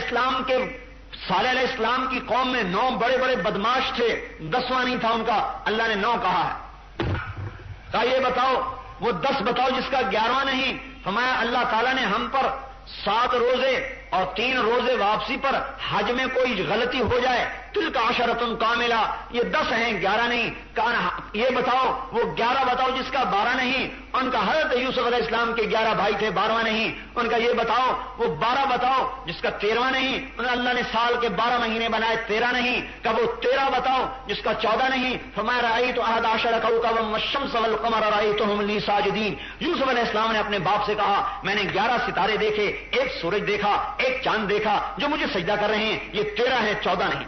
السلام کی قوم میں نو بڑے بڑے بدماش تھے، دسواں نہیں تھا ان کا. اللہ نے نو کہا ہے. کہا یہ بتاؤ وہ 10 بتاؤ جس کا 11واں نہیں. فرمایا اللہ تعالیٰ نے ہم پر 7 روزے اور 3 روزے واپسی پر حج میں کوئی غلطی ہو جائے تلک عشرۃ کاملہ، یہ 10 ہیں 11 نہیں. یہ بتاؤ وہ 11 بتاؤ جس کا 12 نہیں. ان کا حضرت یوسف علیہ السلام کے 11 بھائی تھے، 12واں نہیں. ان کا یہ بتاؤ وہ 12 بتاؤ جس کا 13واں نہیں. اللہ نے سال کے 12 مہینے بنائے، 13 نہیں. کہ وہ 13 بتاؤ جس کا 14 نہیں. فرمایا رأیت احد عشر کوكبا والشمس والقمر رأیتهم لی ساجدین. یوسف علیہ السلام نے اپنے باپ سے کہا میں نے 11 ستارے دیکھے، ایک سورج دیکھا، ایک چاند دیکھا جو مجھے سجدہ کر رہے ہیں. یہ 13 ہے، 14 نہیں.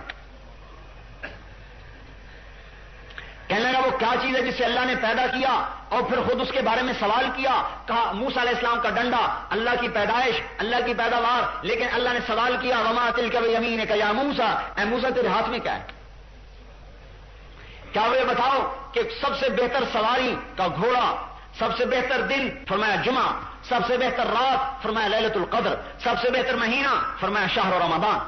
کہنے لگا وہ کیا چیز ہے جسے اللہ نے پیدا کیا اور پھر خود اس کے بارے میں سوال کیا. کہا موسیٰ علیہ السلام کا ڈنڈا، اللہ کی پیدائش، اللہ کی پیداوار. لیکن اللہ نے سوال کیا وما تلک بیمینک یا موسیٰ، اے موسیٰ تیرے ہاتھ میں کیا ہے؟ کیا وہ یہ بتاؤ کہ سب سے بہتر سواری کا گھوڑا، سب سے بہتر دن فرمایا جمعہ، سب سے بہتر رات فرمایا لیلۃ القدر، سب سے بہتر مہینہ فرمایا شہر رمضان.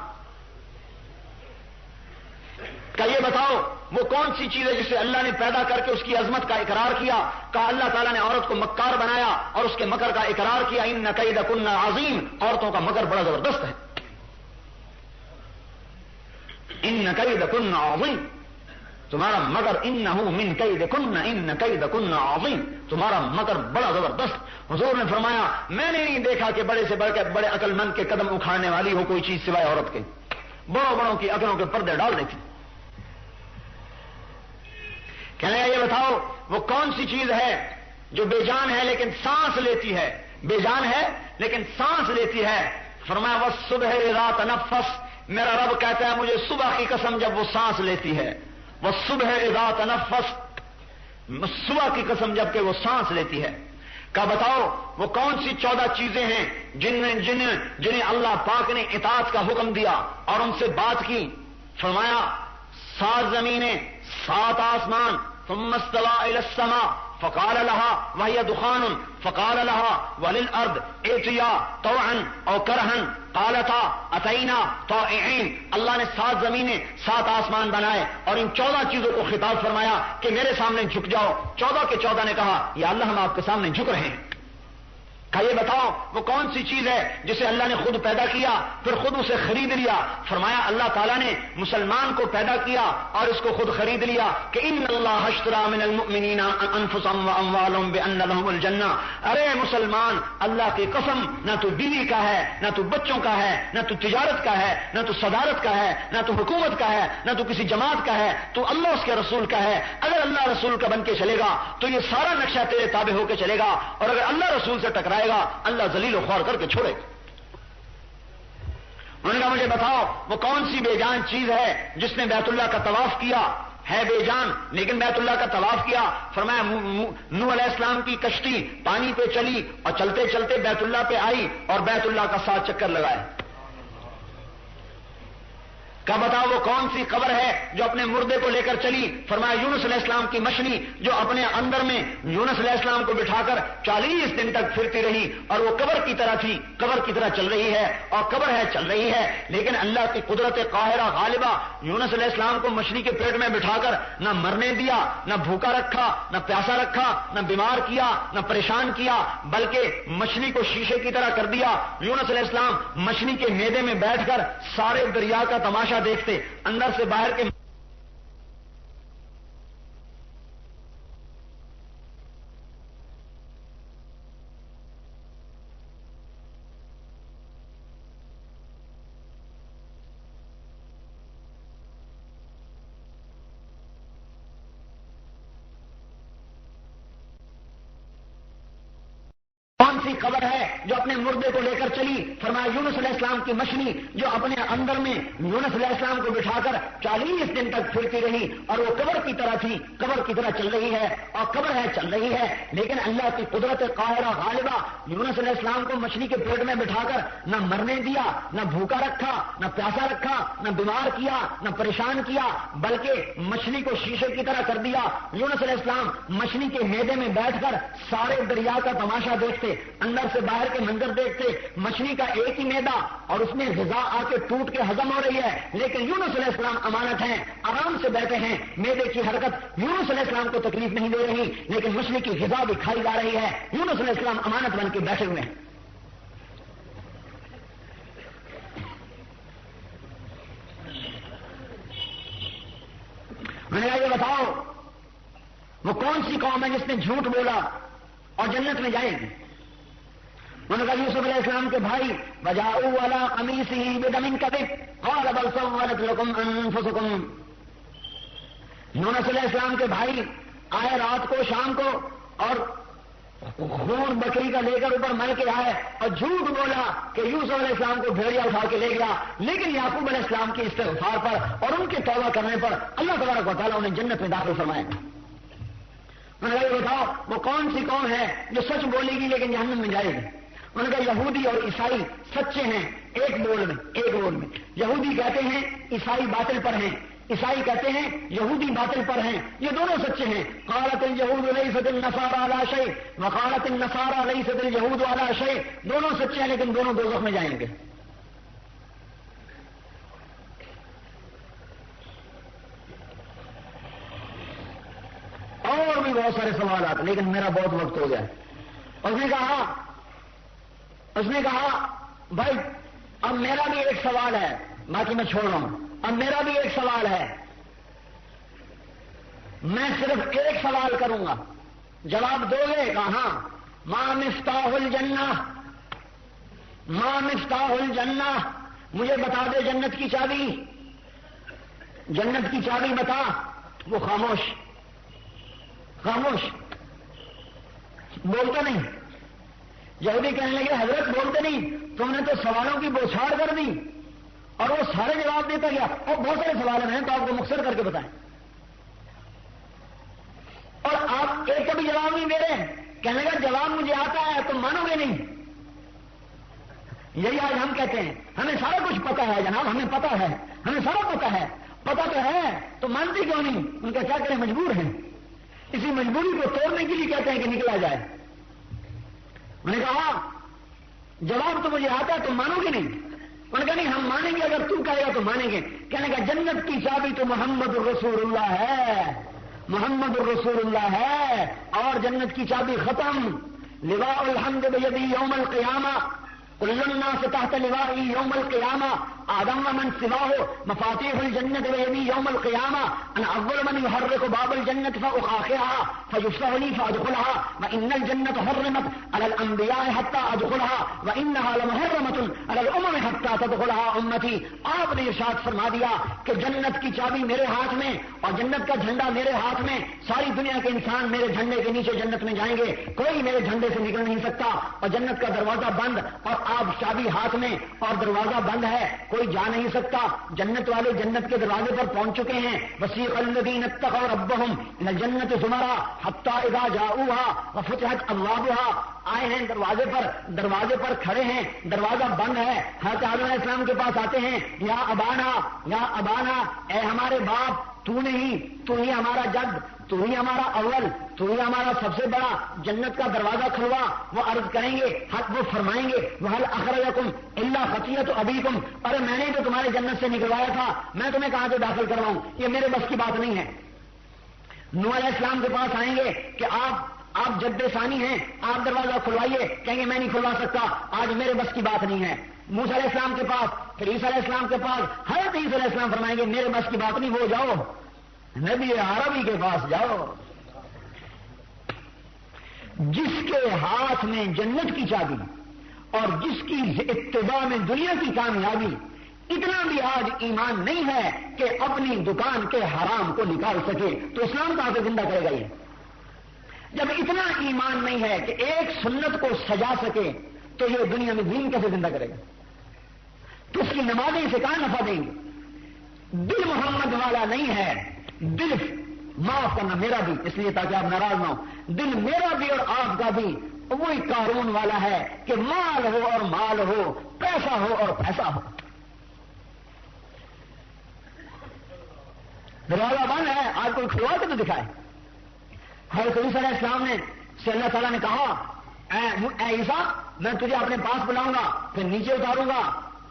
کہ یہ بتاؤ وہ کون سی چیز ہے جسے اللہ نے پیدا کر کے اس کی عظمت کا اقرار کیا. کہا اللہ تعالیٰ نے عورت کو مکار بنایا اور اس کے مکر کا اقرار کیا. ان کیدکن عظیم، عورتوں کا مکر بڑا زبردست ہے. ان کیدکن عظیم، تمہارا مگر انہ من کیدکن، ان کیدکن عظیم، تمہارا مگر بڑا زبردست. حضور نے فرمایا میں نے نہیں دیکھا کہ بڑے سے بڑھ کے بڑے عقل مند کے قدم اکھاڑنے والی ہو کوئی چیز سوائے عورت کے. بڑوں بڑوں کی عقلوں کے پردے ڈال دیتی. کہنے لگا یہ بتاؤ وہ کون سی چیز ہے جو بے جان ہے لیکن سانس لیتی ہے، بے جان ہے لیکن سانس لیتی ہے. فرمایا والصبح اذا تنفس، میرا رب کہتا ہے مجھے صبح کی قسم جب وہ سانس لیتی ہے. والصبح اذا تنفس، صبح کی قسم جب کہ وہ سانس لیتی ہے. کہا بتاؤ وہ کون سی 14 چیزیں ہیں جنہیں اللہ پاک نے اطاعت کا حکم دیا اور ان سے بات کی. فرمایا 7 زمینیں، 7 آسمان. ثم استوى الى السماء فقال لها وهي دخان فقال لها وللارض ائتيا طوعا او كرها قالتا اتينا طائعين. اللہ نے 7 زمینیں، 7 آسمان بنائے اور ان 14 چیزوں کو خطاب فرمایا کہ میرے سامنے جھک جاؤ. 14 کے 14 نے کہا یا اللہ ہم آپ کے سامنے جھک رہے ہیں. کہ یہ بتاؤ وہ کون سی چیز ہے جسے اللہ نے خود پیدا کیا پھر خود اسے خرید لیا؟ فرمایا اللہ تعالیٰ نے مسلمان کو پیدا کیا اور اس کو خود خرید لیا کہ ان اللہ اشترى من المؤمنین انفسهم واموالهم بان لهم الجنہ. ارے مسلمان، اللہ کی قسم، نہ تو بیوی کا ہے، نہ تو بچوں کا ہے، نہ تو تجارت کا ہے، نہ تو صدارت کا ہے، نہ تو حکومت کا ہے، نہ تو کسی جماعت کا ہے، تو اللہ اس کے رسول کا ہے. اگر اللہ رسول کا بن کے چلے گا تو یہ سارا نقشہ تیرے تابع ہو کے چلے گا، اور اگر اللہ رسول سے ٹکرائے گا اللہ ذلیل و خوار کر کے چھوڑے گا. انہوں نے کہا مجھے بتاؤ وہ کون سی بے جان چیز ہے جس نے بیت اللہ کا طواف کیا؟ ہے بے جان لیکن بیت اللہ کا طواف کیا. فرمایا نوح علیہ السلام کی کشتی پانی پہ چلی اور چلتے چلتے بیت اللہ پہ آئی اور بیت اللہ کا 7 چکر لگائے. کیا بتاؤ وہ کون سی قبر ہے جو اپنے مردے کو لے کر چلی؟ فرمایا یونس علیہ السلام کی مچھلی جو اپنے اندر میں یونس علیہ السلام کو بٹھا کر 40 دن تک پھرتی رہی اور وہ قبر کی طرح تھی، قبر کی طرح چل رہی ہے اور قبر ہے چل رہی ہے. لیکن اللہ کی قدرت قاہرہ غالبہ یونس علیہ السلام کو مچھلی کے پیٹ میں بٹھا کر نہ مرنے دیا، نہ بھوکا رکھا، نہ پیاسا رکھا، نہ بیمار کیا، نہ پریشان کیا، بلکہ مچھلی کو شیشے کی طرح کر دیا. یونس علیہ السلام مچھلی کے میدے میں بیٹھ کر سارے دریا کا تماشا دیکھتے، اندر سے باہر کے کون سی قبر ہے جو اپنے مردے کو لے کر چلی؟ فرمایا یونس علیہ السلام کی مچھلی جو اپنے اندر میں یونس علیہ السلام کو بٹھا کر 40 دن تک پھرتی رہی اور وہ قبر کی طرح تھی، قبر کی طرح چل رہی ہے اور قبر ہے چل رہی ہے. لیکن اللہ کی قدرت قاہرہ غالبہ یونس علیہ السلام کو مچھلی کے پیٹ میں بٹھا کر نہ مرنے دیا، نہ بھوکا رکھا، نہ پیاسا رکھا، نہ بیمار کیا، نہ پریشان کیا، بلکہ مچھلی کو شیشے کی طرح کر دیا. یونس علیہ السلام مچھلی کے میدے میں بیٹھ کر سارے دریا کا تماشا دیکھتے، اندر سے باہر کے منظر دیکھتے. مچھلی کا ایک ہی میدا اور اس میں غذا آ کے ٹوٹ کے ہضم ہو رہی ہے، لیکن یونس علیہ السلام امانت ہیں، آرام سے بیٹھے ہیں. میدے کی حرکت یونس علیہ السلام کو تکلیف نہیں دے رہی، لیکن مچھلی کی غذا بھی کھائی جا رہی ہے. یونس علیہ السلام امانت بن کے بیٹھے ہوئے ہیں. میں نے کہا یہ بتاؤ وہ کون سی قوم ہے جس نے جھوٹ بولا اور جنت میں جائے گی؟ انہوں نے کہا یوسف علیہ السلام کے بھائی وجاؤوا علی قمیصہ بدم کذب قال بل سولت لکم انفسکم. یونس علیہ السلام کے بھائی آئے رات کو شام کو اور خون بکری کا لے کر اوپر مل کے آئے اور جھوٹ بولا کہ یوسف علیہ السلام کو بھیڑیا اٹھا کے لے گیا. لیکن یعقوب علیہ السلام کی استغفار پر اور ان کے توبہ کرنے پر اللہ تبارک و تعالیٰ انہیں جنت میں داخل فرمائے. انہوں نے کہا یہ بتاؤ وہ کون سی قوم ہے جو سچ بولے گی لیکن جہنم میں جائے گی؟ انہوں نے کہا یہودی اور عیسائی سچے ہیں ایک بول میں. یہودی کہتے ہیں عیسائی باطل پر ہیں، عیسائی کہتے ہیں یہودی باطل پر ہیں، یہ دونوں سچے ہیں. قالت اليهود ليست النصارى على شيء وقالت النصارى ليست اليهود على شيء. دونوں سچے ہیں لیکن دونوں دوزخ میں جائیں گے. اور بھی بہت سارے سوالات، لیکن میرا بہت وقت ہو گیا. اس نے کہا بھائی اب میرا بھی ایک سوال ہے، باقی میں چھوڑ رہا ہوں. اب میرا بھی ایک سوال ہے، میں صرف ایک سوال کروں گا، جواب دو گے؟ کہا ہاں. ما مفتاح الجنہ، ما مفتاح الجنہ، مجھے بتا دے جنت کی چابی، جنت کی چابی بتا. وہ خاموش بولتا نہیں. یہودی کہنے لگے حضرت بولتے نہیں، تم نے تو سوالوں کی بوچھاڑ کر دی. اور وہ سارے جواب دیتا گیا. اور بہت سارے سوال ہیں تو آپ کو مختصر کر کے بتائیں، اور آپ ایک کا بھی جواب نہیں دے رہے. کہنے لگا جواب مجھے آتا ہے تم مانو گے نہیں. یہی آج ہم کہتے ہیں ہمیں سارا کچھ پتا ہے جناب، ہمیں پتا ہے، ہمیں سارا پتا ہے. پتا تو ہے تو مانتی کیوں نہیں؟ ان کا کیا کریں، مجبور ہیں. اسی مجبوری کو توڑنے کے لیے کہتے ہیں کہ نکلا جائے. میں نے کہا جواب تو مجھے آتا ہے تم مانو گے نہیں؟ انہوں نے کہا نہیں ہم مانیں گے، اگر تو کہے گا تو مانیں گے. کہنے کا جنت کی چابی تو محمد رسول اللہ ہے، محمد رسول اللہ ہے، اور جنت کی چابی ختم. لواء الحمد بیدی یوم القیامہ کل الناس تحت لوائی یوم القیامہ آدم ومن سواہ مفاتیح الجنت بیدی یوم القیامہ انا اول من يحرك باب الجنت فاخاخها فيفتح لي فادخلها وان الجنت حرمت على الانبیاء حتى ادخلها وانها لمحرمة على الامم حتى تدخلها امتی. آپ نے ارشاد فرما دیا کہ جنت کی چابی میرے ہاتھ میں اور جنت کا جھنڈا میرے ہاتھ میں. ساری دنیا کے انسان میرے جھنڈے کے نیچے جنت میں جائیں گے, کوئی میرے جھنڈے سے نکل نہیں سکتا. اور جنت کا دروازہ بند اور آپ چابی ہاتھ میں اور دروازہ بند ہے, کوئی جا نہیں سکتا. جنت والے جنت کے دروازے پر پہنچ چکے ہیں. وسیق الذین اتقوا ربهم الى الجنت زمرا حتى اذا جاؤوها وفتحت ابوابها. آئے ہیں دروازے پر کھڑے ہیں, دروازہ بند ہے. حضرت آدم علیہ السلام کے پاس آتے ہیں, یا ابانا اے ہمارے باپ, تو ہی ہمارا جد, تو ہی ہمارا اول, تو ہی ہمارا سب سے بڑا. جنت کا دروازہ کھلوا. وہ عرض کریں گے, حق وہ فرمائیں گے وَهَلْ أَخْرَجَكُمْ إِلَّا خَطِيئَةُ أَبِيكُمْ, ارے میں نے تو تمہارے جنت سے نکلوایا تھا, میں تمہیں کہاں سے داخل کرواؤں, یہ میرے بس کی بات نہیں ہے. نوح علیہ السلام کے پاس آئیں گے کہ آپ جد ثانی ہیں, آپ دروازہ کھلوائیے. کہیں گے میں نہیں کھلوا سکتا, آج میرے بس کی بات نہیں ہے. موسیٰ علیہ السلام کے پاس, پھر عیسیٰ علیہ السلام کے پاس, حضرت عیسیٰ علیہ السلام فرمائیں گے میرے بس کی بات نہیں, وہ جاؤ نبی عربی کے پاس جاؤ. جس کے ہاتھ میں جنت کی چابی اور جس کی اتباع میں دنیا کی کامیابی, اتنا بھی آج ایمان نہیں ہے کہ اپنی دکان کے حرام کو نکال سکے, تو اسلام کہاں سے زندہ کرے گا یہ؟ جب اتنا ایمان نہیں ہے کہ ایک سنت کو سجا سکے, تو یہ دنیا میں دین کیسے زندہ کرے گا؟ تو اس کی نمازیں اسے کہاں نفع دیں گے؟ دل محمد والا نہیں ہے, دل معاف کرنا میرا بھی, اس لیے تاکہ آپ ناراض نہ ہو, دل میرا بھی اور آپ کا بھی وہی قارون والا ہے کہ مال ہو اور مال ہو, پیسہ ہو اور پیسہ ہو. دروازہ بند ہے, آج کوئی کھلوا کے تو دکھائے. حضرت عیسیٰ علیہ السلام نے سے اللہ تعالیٰ نے کہا, اے عیسیٰ میں تجھے اپنے پاس بلاؤں گا, پھر نیچے اتاروں گا,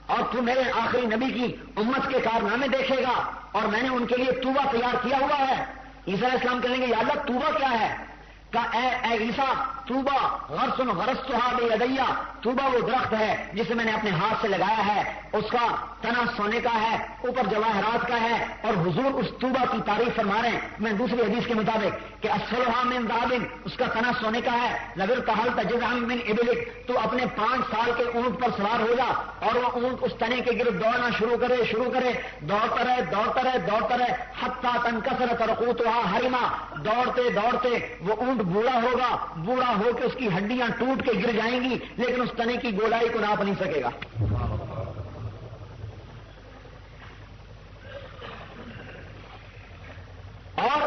اور تو میرے آخری نبی کی امت کے کارنامے دیکھے گا, اور میں نے ان کے لیے توبہ تیار کیا ہوا ہے. عیسیٰ علیہ السلام کہیں گے یا اللہ توبہ کیا ہے؟ کہا اے عیسیٰ توبہ غرس غرستھا بیدیا, توبہ وہ درخت ہے جسے میں نے اپنے ہاتھ سے لگایا ہے, اس کا تنا سونے کا ہے, اوپر جواہرات کا ہے, اور حضور اس توبہ کی تعریف فرما رہے ہیں. میں دوسری حدیث کے مطابق کہ اصلھا من ذهب, اس کا تنا سونے کا ہے. لگر تحلت جزعا من ابلک, تو اپنے 5 سال کے اونٹ پر سوار ہو جا, اور وہ اونٹ اس تنے کے گرد دوڑنا شروع کرے, دوڑتا رہے حتی تنکسر ترقوتها حرما, دوڑتے وہ اونٹ بوڑھا ہو کے اس کی ہڈیاں ٹوٹ کے گر جائیں گی, لیکن اس تنے کی گولائی کو ناپ نہیں سکے گا. اور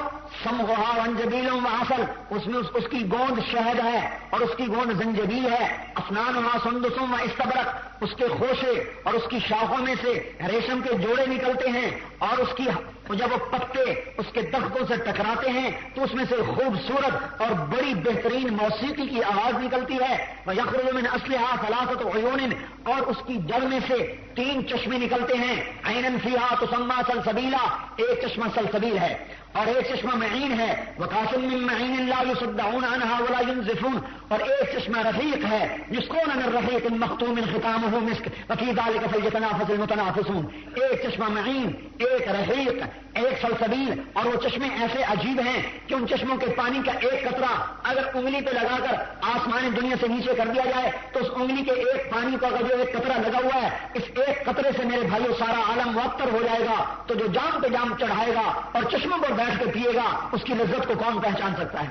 سمغھا وانجبیل وعسل, اس میں اس کی گوند شہد ہے اور اس کی گوند زنجبیل ہے. اسنانھا سندس واستبرق, اس کے خوشے اور اس کی شاخوں میں سے ریشم کے جوڑے نکلتے ہیں, اور اس کی جب وہ پتے اس کے درختوں سے ٹکراتے ہیں تو اس میں سے خوبصورت اور بڑی بہترین موسیقی کی آواز نکلتی ہے. وَيَخْرُجُ مِنْ أَصْلِهَا 3 عُيُونٍ, اور اس کی جڑ میں سے 3 چشمے نکلتے ہیں. عَيْنًا فِيهَا تُسَمَّى سَلْسَبِيلًا, ایک چشمہ سلسبیل ہے اور ایک چشمہ معین ہے. وَكَاسٍ مِّن مَّعِينٍ لَا يُصَدَّعُونَ عَنْهَا وَلَا يُنزِفُونَ, اور ایک چشمہ رفیق ہے يُسْقَوْنَ مِن رَّحِيقٍ مَّخْتُومٍ خِتَامُهُ مِسْكٌ وَفِي ذَلِكَ فَلْيَتَنَافَسِ الْمُتَنَافِسُونَ. ایک چشمہ معین, ایک رفیق, ایک سلسبیل. اور وہ چشمے ایسے عجیب ہیں کہ ان چشموں کے پانی کا ایک قطرہ اگر انگلی پہ لگا کر آسمان دنیا سے نیچے کر دیا جائے, تو اس انگلی کے ایک پانی کو اگر جو ایک قطرہ لگا ہوا ہے, اس ایک قطرے سے میرے بھائیوں سارا عالم معطر ہو جائے گا. تو جو جام پہ جام چڑھائے گا اور چشموں پر بیٹھ کے پیے گا, اس کی لذت کو کون پہچان سکتا ہے؟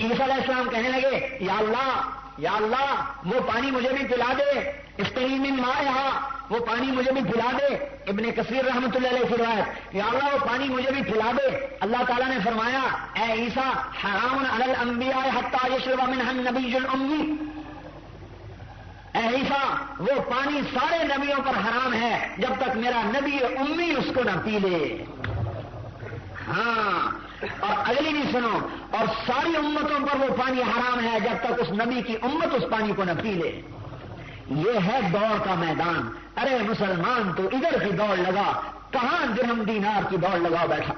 عیسیٰ علیہ السلام کہنے لگے یا اللہ وہ پانی مجھے بھی پلا دے. اسقنی من مائھا, وہ پانی مجھے بھی پلا دے. ابن کثیر رحمۃ اللہ علیہ کی روایت, یا اللہ وہ پانی مجھے بھی پلا دے. اللہ تعالیٰ نے فرمایا اے عیسیٰ حرام علی الانبیاء حتی یشرب منها النبی الامی, اے عیسیٰ وہ پانی سارے نبیوں پر حرام ہے جب تک میرا نبی امی اس کو نہ پی لے. ہاں, اور اگلی بھی سنو, اور ساری امتوں پر وہ پانی حرام ہے جب تک اس نبی کی امت اس پانی کو نہ پی لے. یہ ہے دوڑ کا میدان. ارے مسلمان تو ادھر کی دوڑ لگا, کہاں درہم دینار کی دوڑ لگا بیٹھا.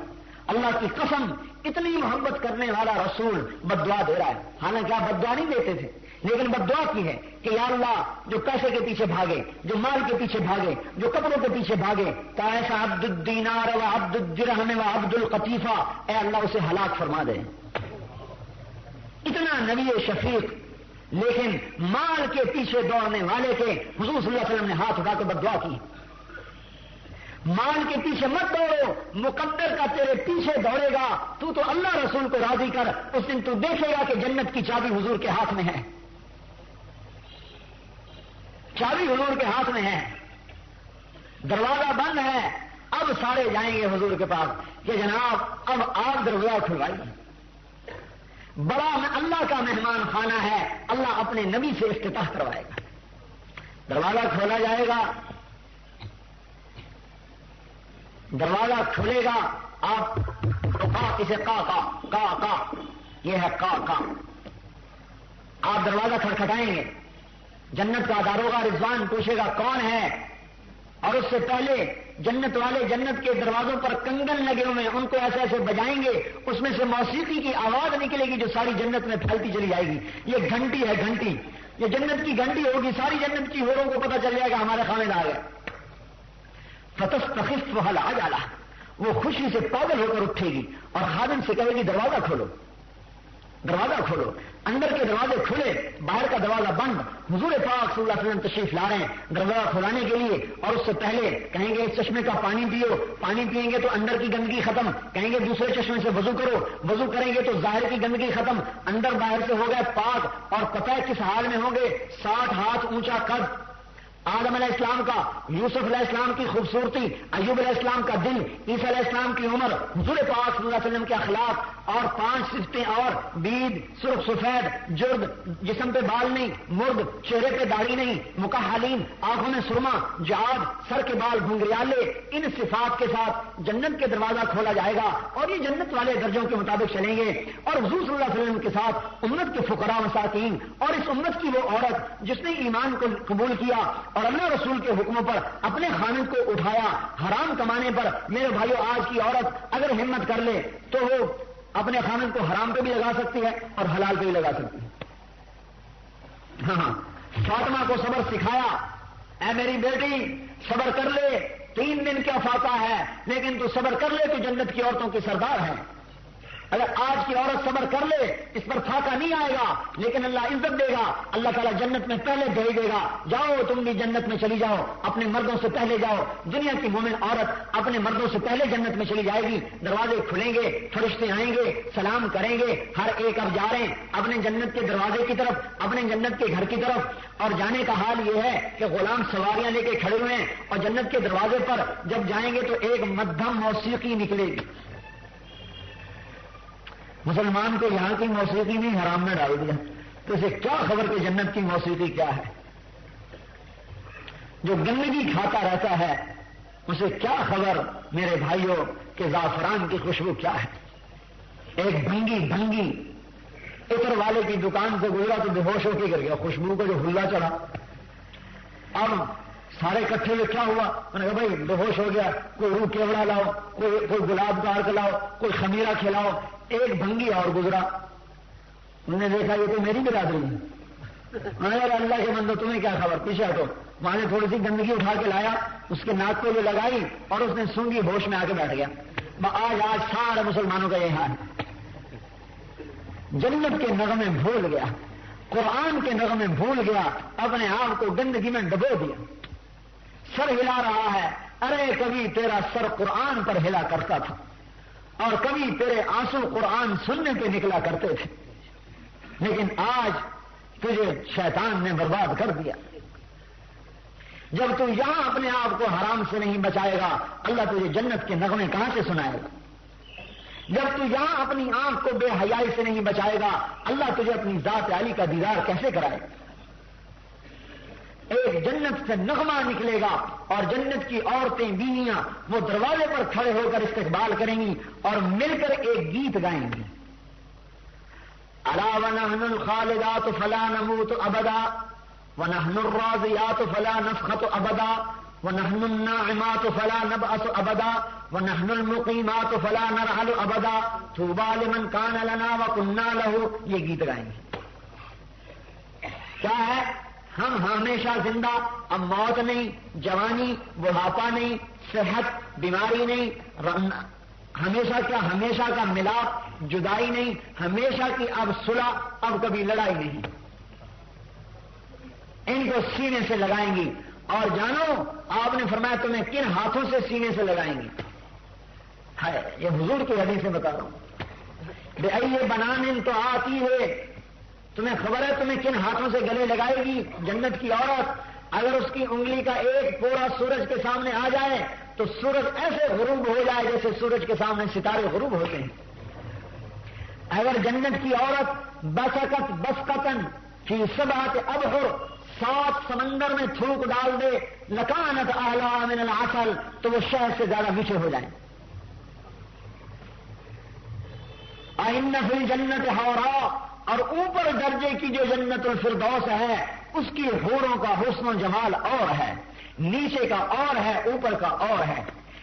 اللہ کی قسم اتنی محبت کرنے والا رسول بد دعا دے رہا ہے. حالانکہ آپ بد دعا نہیں دیتے تھے، لیکن بد دعا کی ہے کہ یا اللہ جو پیسے کے پیچھے بھاگے، جو مال کے پیچھے بھاگے، جو کپڑوں کے پیچھے بھاگے، تا ایسا عبد الدینار و عبد الدرہم و عبد القطیفہ، اے اللہ اسے ہلاک فرما دے. اتنا نبی شفیق، لیکن مال کے پیچھے دوڑنے والے کے حضور صلی اللہ علیہ وسلم نے ہاتھ اٹھا کے بد دعا کی. مال کے پیچھے مت دوڑو، مقدر کا تیرے پیچھے دوڑے گا. تو اللہ رسول کو راضی کر، اس دن تو دیکھے گا کہ جنت کی چابی حضور کے ہاتھ میں ہے. چابی حضور کے ہاتھ میں ہے، دروازہ بند ہے. اب سارے جائیں گے حضور کے پاس کہ جناب اب آپ دروازہ کھلوائیے. بڑا اللہ کا مہمان خانہ ہے، اللہ اپنے نبی سے افتتاح کروائے گا. دروازہ کھولا جائے گا، دروازہ کھلے گا. آپ اسے کا یہ ہے کا. آپ دروازہ کھٹکھٹائیں گے، جنت کا داروغہ رضوان پوچھے گا کون ہے، اور اس سے پہلے جنت والے جنت کے دروازوں پر کنگن لگے ہوئے ہیں، ان کو ایسے ایسے بجائیں گے، اس میں سے موسیقی کی آواز نکلے گی جو ساری جنت میں پھیلتی چلی جائے گی. یہ گھنٹی ہے، گھنٹی، یہ جنت کی گھنٹی ہوگی. ساری جنت کی حوروں کو پتہ چل جائے گا ہمارے خامد آ گئے. فتستخف العجلہ، وہ خوشی سے پاگل ہو کر اٹھے گی اور خادم سے کہے گی دروازہ کھولو، دروازہ کھولو. اندر کے دروازے کھلے، باہر کا دروازہ بند. حضور پاک صلی اللہ علیہ وسلم تشریف لا رہے ہیں دروازہ کھلانے کے لیے، اور اس سے پہلے کہیں گے اس چشمے کا پانی پیو. پانی پیئیں گے تو اندر کی گندگی ختم. کہیں گے دوسرے چشمے سے وضو کرو. وضو کریں گے تو ظاہر کی گندگی ختم. اندر باہر سے ہو گئے پاک. اور پتہ ہے کس حال میں ہوں گے؟ 60 ہاتھ اونچا قد آدم علیہ السلام کا، یوسف علیہ السلام کی خوبصورتی، ایوب علیہ السلام کا دل، عیسیٰ علیہ السلام کی عمر، حضور پاک صلی اللہ علیہ وسلم کے اخلاق، اور 5 صفتیں اور بید، سرخ سفید، جرد، جسم پہ بال نہیں، مرد، چہرے پہ داڑھی نہیں، مکحلین، آنکھوں میں سرما، جعاد، سر کے بال گھنگریالے. ان صفات کے ساتھ جنت کے دروازہ کھولا جائے گا اور یہ جنت والے درجوں کے مطابق چلیں گے. اور حضور صلی اللہ علیہ وسلم کے ساتھ امت کے فقراء مساکین اور اس امت کی وہ عورت جس نے ایمان کو قبول کیا اور اللہ رسول کے حکموں پر اپنے خاند کو اٹھایا حرام کمانے پر. میرے بھائیو، آج کی عورت اگر ہمت کر لے تو وہ اپنے خاند کو حرام پہ بھی لگا سکتی ہے اور حلال پہ بھی لگا سکتی ہے. ہاں، فاطمہ کو صبر سکھایا، اے میری بیٹی صبر کر لے، 3 دن کیا فاقہ ہے، لیکن تو صبر کر لے، تو جنت کی عورتوں کی سردار ہے. اگر آج کی عورت صبر کر لے اس پر فاقہ نہیں آئے گا، لیکن اللہ عزت دے گا. اللہ تعالیٰ جنت میں پہلے بھیج دے گا. جاؤ تم بھی جنت میں چلی جاؤ، اپنے مردوں سے پہلے جاؤ. دنیا کی مومن عورت اپنے مردوں سے پہلے جنت میں چلی جائے گی. دروازے کھلیں گے، فرشتے آئیں گے، سلام کریں گے. ہر ایک اب جا رہے ہیں اپنے جنت کے دروازے کی طرف، اپنے جنت کے گھر کی طرف. اور جانے کا حال یہ ہے کہ غلام سواریاں لے کے کھڑے ہوئے ہیں، اور جنت کے دروازے پر جب جائیں گے تو ایک مدھم موسیقی نکلے گی. مسلمان کو یہاں کی موسیقی نہیں حرام میں ڈال دیا تو اسے کیا خبر کہ جنت کی موسیقی کیا ہے. جو گندگی کھاتا رہتا ہے اسے کیا خبر میرے بھائیوں کہ زعفران کی خوشبو کیا ہے. ایک بھنگی عطر والے کی دکان سے گزرا تو بے ہوش ہو کے گر گیا، خوشبو کا جو ہلا چڑھا. اب سارے کٹھے ہوئے کیا ہوا؟ میں نے کہا بھائی بے ہوش ہو گیا، کوئی روح کیوڑا لاؤ، کوئی گلاب کا عرق لاؤ، کوئی خمیرہ کھلاؤ. ایک بھنگی اور گزرا، انہوں نے دیکھا یہ تو میری برادری ہے. میں نے کہا اللہ کے بندو تمہیں کیا خبر، پیچھے ہٹو. وہاں نے تھوڑی سی گندگی اٹھا کے لایا، اس کے ناک کو جو لگائی اور اس نے سونگی، ہوش میں آ کے بیٹھ گیا. آج سارے مسلمانوں کا یہ حال ہے. جنت کے نغمے بھول گیا، قرآن کے نغمے بھول گیا، اپنے آپ کو گندگی میں ڈبو دیا. سر ہلا رہا ہے. ارے کبھی تیرا سر قرآن پر ہلا کرتا تھا اور کبھی تیرے آنسو قرآن سننے پہ نکلا کرتے تھے، لیکن آج تجھے شیطان نے برباد کر دیا. جب تو یہاں اپنے آپ کو حرام سے نہیں بچائے گا، اللہ تجھے جنت کے نغمے کہاں سے سنائے گا؟ جب تو یہاں اپنی آنکھ کو بے حیائی سے نہیں بچائے گا، اللہ تجھے اپنی ذات عالی کا دیدار کیسے کرائے گا؟ ایک جنت سے نغمہ نکلے گا اور جنت کی عورتیں بیویاں وہ دروازے پر کھڑے ہو کر استقبال کریں گی اور مل کر ایک گیت گائیں گی. الا ونحن الخالدات فلا نموت ابدا ونحن الراضيات فلا نفخت ابدا ونحن الناعمات فلا نبعث ابدا ونحن المقیمات فلا نرحل ابدا طوبى لمن كان لنا وكنا له. یہ گیت گائیں گے. کیا ہے؟ ہم ہمیشہ زندہ، اب موت نہیں، جوانی بڑھاپا نہیں، صحت بیماری نہیں، ہمیشہ کیا ہمیشہ کا ملاپ جدائی نہیں، ہمیشہ کی اب صلح، اب کبھی لڑائی نہیں. ان کو سینے سے لگائیں گی. اور جانو آپ نے فرمایا تمہیں کن ہاتھوں سے سینے سے لگائیں گی. ہے یہ حضور کی حدیث سے بتا رہا ہوں. بے یہ بنانے تو آتی ہے، تمہیں خبر ہے تمہیں کن ہاتھوں سے گلے لگائے گی جنت کی عورت. اگر اس کی انگلی کا ایک پورا سورج کے سامنے آ جائے تو سورج ایسے غروب ہو جائے جیسے سورج کے سامنے ستارے غروب ہوتے ہیں. اگر جنت کی عورت بسکت بسکتن فی سبعۃ ابحر 7 سمندر میں تھوک ڈال دے لکانت اعلی من العسل تو وہ شہد سے زیادہ میٹھے ہو جائیں. ان فی الجنت حورا، اور اوپر درجے کی جو جنت الفردوس ہے اس کی حوروں کا حسن و جمال اور ہے، نیچے کا اور ہے، اوپر کا اور ہے.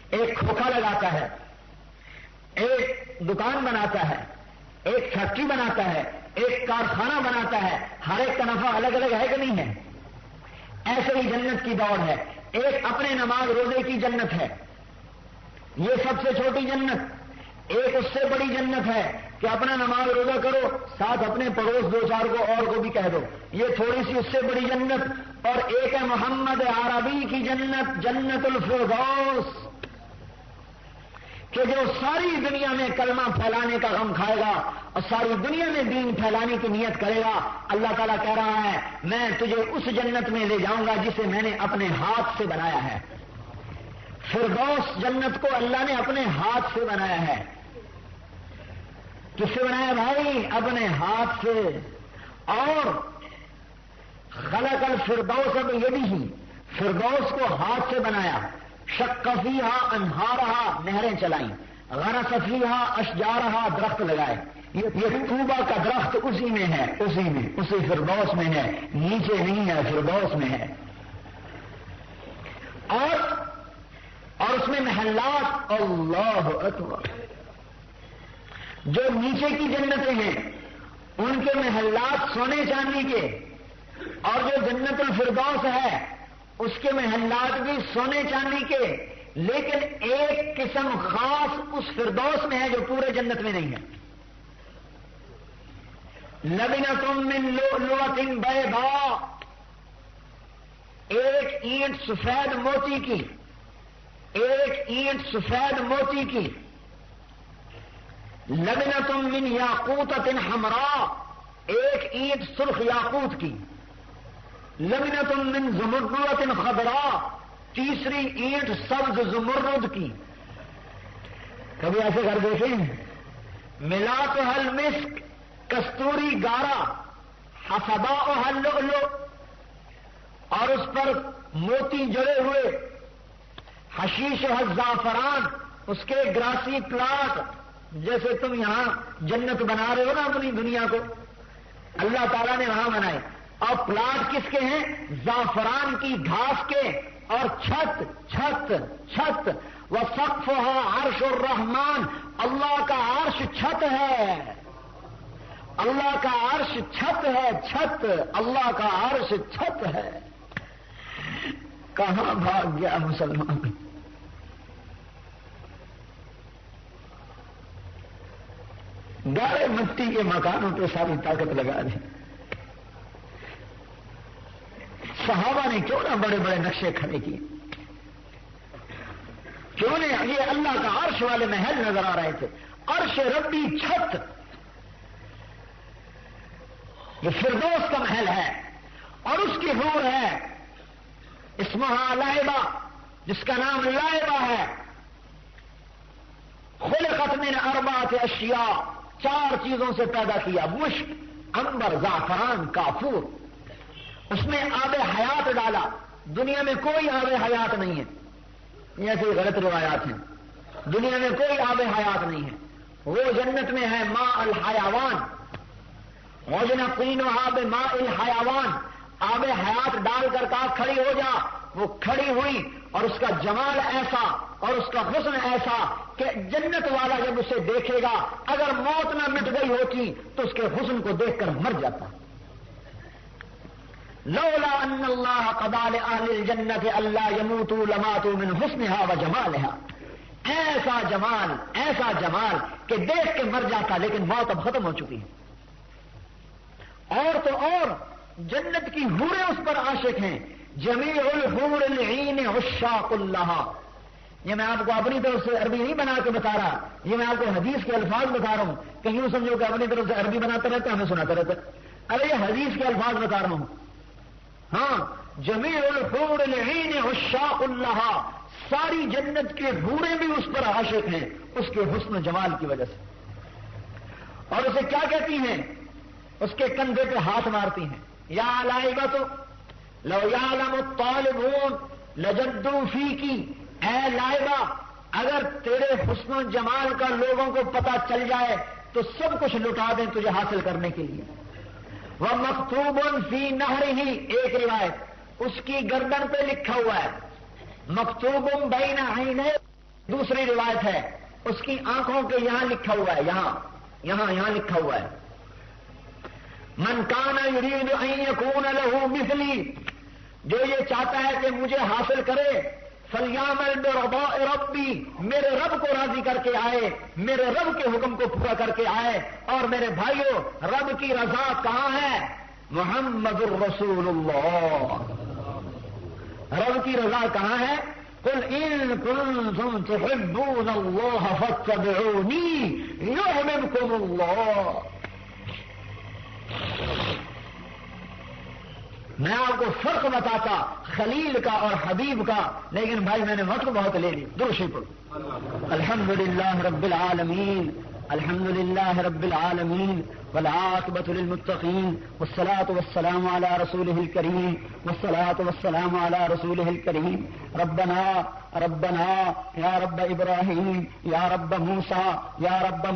ایک کھوکھا لگاتا ہے، ایک دکان بناتا ہے، ایک فیکٹری بناتا ہے، ایک کارخانہ بناتا ہے، ہر ایک کا نفع الگ الگ ہے کہ نہیں ہے؟ ایسے ہی جنت کی دوڑ ہے. ایک اپنے نماز روزے کی جنت ہے، یہ سب سے چھوٹی جنت. ایک اس سے بڑی جنت ہے کہ اپنا نماز روزہ کرو، ساتھ اپنے پڑوس 2-4 کو اور کو بھی کہہ دو، یہ تھوڑی سی اس سے بڑی جنت. اور ایک ہے محمد عربی کی جنت، جنت الفردوس، کہ جو ساری دنیا میں کلمہ پھیلانے کا غم کھائے گا اور ساری دنیا میں دین پھیلانے کی نیت کرے گا. اللہ تعالیٰ کہہ رہا ہے میں تجھے اس جنت میں لے جاؤں گا جسے میں نے اپنے ہاتھ سے بنایا ہے. فردوس جنت کو اللہ نے اپنے ہاتھ سے بنایا ہے. کس سے بنایا بھائی؟ اپنے ہاتھ سے. اور خلق الفردوس بیدہ، فردوس کو ہاتھ سے بنایا. شق فیہا انہارہا، نہریں چلائیں. غرس فیہا اشجارہا، درخت لگائے. یہ طوبہ کا درخت اسی میں ہے، اسی فردوس میں ہے، نیچے نہیں ہے، فردوس میں ہے. اور اس میں محلات، اللہ اکبر. جو نیچے کی جنتیں ہیں ان کے محلات سونے چاندی کے، اور جو جنت الفردوس ہے اس کے محلات بھی سونے چاندی کے، لیکن ایک قسم خاص اس فردوس میں ہے جو پورے جنت میں نہیں ہے. لبنۃ من لؤلؤۃ بیضاء، ایک اینٹ سفید موتی کی، ایک اینٹ سفید موتی کی. لبنۃ من یاقوتۃ حمراء، ایک اینٹ سرخ یاقوت کی. لبنۃ من زمرد خضراء، تیسری اینٹ سبز زمرد کی. کبھی ایسے گھر دیکھیں؟ ملاطها المسک، کستوری گارا، حسباؤها اللؤلؤ، اور اس پر موتی جڑے ہوئے. حشیشها الزعفران، اس کے گراسی پلاٹ، جیسے تم یہاں جنت بنا رہے ہو نا اپنی دنیا کو، اللہ تعالیٰ نے وہاں بنائے. اور پلاٹ کس کے ہیں؟ زعفران کی گھاس کے. اور چھت چھت چھت وسقفها عرش الرحمن، اللہ کا عرش چھت ہے، اللہ کا عرش چھت ہے، چھت، اللہ کا عرش چھت ہے. کہاں بھاگ گیا مسلمان؟ گاڑے مٹی کے مکانوں پہ ساری طاقت لگا دی. صحابہ نے کیوں نہ بڑے بڑے نقشے کھڑے کیے، کیوں نے یہ اللہ کا عرش والے محل نظر آ رہے تھے. عرش ربی چھت، یہ فردوس کا محل ہے. اور اس کی حور ہے اسمہا لائبہ، جس کا نام لائبہ ہے. خلقت من 4 اشیاء، 4 چیزوں سے پیدا کیا. مشک، عنبر، زعفران، کافور. اس میں آب حیات ڈالا. دنیا میں کوئی آب حیات نہیں ہے، ایسے غلط روایات ہیں. دنیا میں کوئی آب حیات نہیں ہے. وہ جنت میں ہے ماء الحیوان، وجنقینھا بماء الحیوان. آب حیات ڈال کر کہا کھڑی ہو جا، وہ کھڑی ہوئی اور اس کا جمال ایسا اور اس کا حسن ایسا کہ جنت والا جب اسے دیکھے گا اگر موت نہ مٹ گئی ہوتی تو اس کے حسن کو دیکھ کر مر جاتا. لولا ان اللہ قضى لأهل الجنة الا يموتوا لماتوا من حسنها وجمالها. ایسا جمال کہ دیکھ کے مر جاتا لیکن موت اب ختم ہو چکی ہے. اور تو اور جنت کی حوریں اس پر عاشق ہیں. جمیع الحور العین عشاق لها. یہ میں آپ کو اپنی طرف سے عربی نہیں بنا کے بتا رہا, یہ میں آپ کو حدیث کے الفاظ بتا رہا ہوں. کہیں یوں سمجھو کہ اپنی طرف سے عربی بناتے رہتے ہمیں سناتے رہتے. ارے یہ حدیث کے الفاظ بتا رہا ہوں. ہاں, جمیع الحور العین عشاق لها. ساری جنت کے حوریں بھی اس پر عاشق ہیں اس کے حسن و جمال کی وجہ سے. اور اسے کیا کہتی ہیں؟ اس کے کندھے پہ ہاتھ مارتی ہیں. یا لائبۃ لو یعلم الطالبون لجدوا فیکی. اے لائبہ, اگر تیرے حسن و جمال کا لوگوں کو پتہ چل جائے تو سب کچھ لٹا دیں تجھے حاصل کرنے کے لیے. وَمَكْتُوبٌ فِي نَهْرِهِ. ایک روایت اس کی گردن پہ لکھا ہوا ہے مکتوب بین عینیہ. دوسری روایت ہے اس کی آنکھوں کے یہاں لکھا ہوا ہے, یہاں لکھا ہوا ہے من کان یرید ان یکون له مثلی. جو یہ چاہتا ہے کہ مجھے حاصل کرے فلیعمل برضاء ربی. میرے رب کو راضی کر کے آئے, میرے رب کے حکم کو پورا کر کے آئے. اور میرے بھائیوں, رب کی رضا کہاں ہے؟ محمد الرسول اللہ. رب کی رضا کہاں ہے؟ قل ان کنتم تحبون اللہ فاتبعونی یحببکم اللہ. میں آپ کو فرق بتاتا خلیل کا اور حبیب کا, لیکن بھائی میں نے وقت بہت لے لی. درشی پر الحمدللہ رب العالمین, الحمدللہ رب العالمین, والعاقبۃ للمتقین, والصلاة والسلام علی رسولہ الکریم, والصلاة والسلام علی رسولہ الکریم. ربنا یا رب ابراہیم, یا رب موسیٰ, یا رب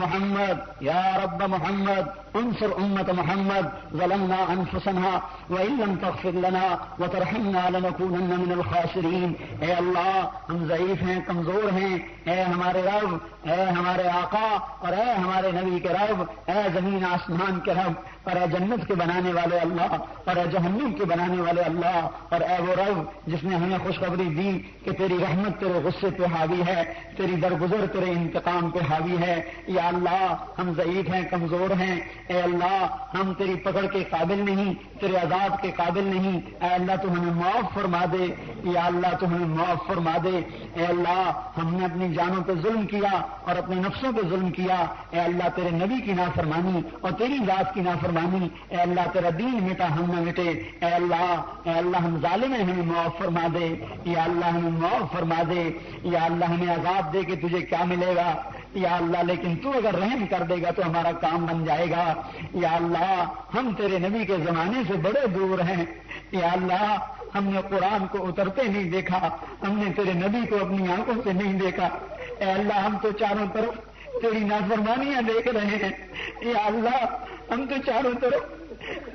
محمد, انصر امت محمد. ظلمنا انفسنا وان لم تغفر لنا وترحمنا لنكونن من الخاسرین. اے اللہ, ہم ضعیف ہیں, کمزور ہیں. اے ہمارے رب, اے ہمارے آقا, اور اے ہمارے نبی کے رب, اے زمین آسمان کے رب, اور اے جنت کے بنانے والے اللہ, اور اے جہنم کے بنانے والے اللہ, اور اے وہ رب جس نے ہمیں خوشخبری دی کہ تیری رحمت تیرے غصے پہ حاوی ہے, تیری درگزر تیرے انتقام پہ حاوی ہے. یا اللہ, ہم ضعیف ہیں, کمزور ہیں. اے اللہ, ہم تیری پکڑ کے قابل نہیں, تیرے عذاب کے قابل نہیں. اے اللہ, تو ہمیں معاف فرما دے. یا اللہ, تو ہمیں معاف فرما دے. اے اللہ, ہم نے اپنی جانوں پہ ظلم کیا اور اپنے نفسوں پہ ظلم کیا. اے اللہ, تیرے نبی کی نافرمانی اور تیری ذات کی نافرمانی. اے اللہ, تیرا دین مٹا, ہم نہ مٹے. اے اللہ, ہم ظالم ہیں, ہمیں معاف فرما دے. یا اللہ, ہمیں معاف فرما دے. یا اللہ, ہمیں عذاب دے کہ تجھے کیا ملے گا. یا اللہ, لیکن تو اگر رحم کر دے گا تو ہمارا کام بن جائے گا. یا اللہ, ہم تیرے نبی کے زمانے سے بڑے دور ہیں. یا اللہ, ہم نے قرآن کو اترتے نہیں دیکھا, ہم نے تیرے نبی کو اپنی آنکھوں سے نہیں دیکھا. اے اللہ, ہم تو چاروں طرف تیری نافرمانیاں دیکھ رہے ہیں. یا اللہ, ہم تو چاروں طرف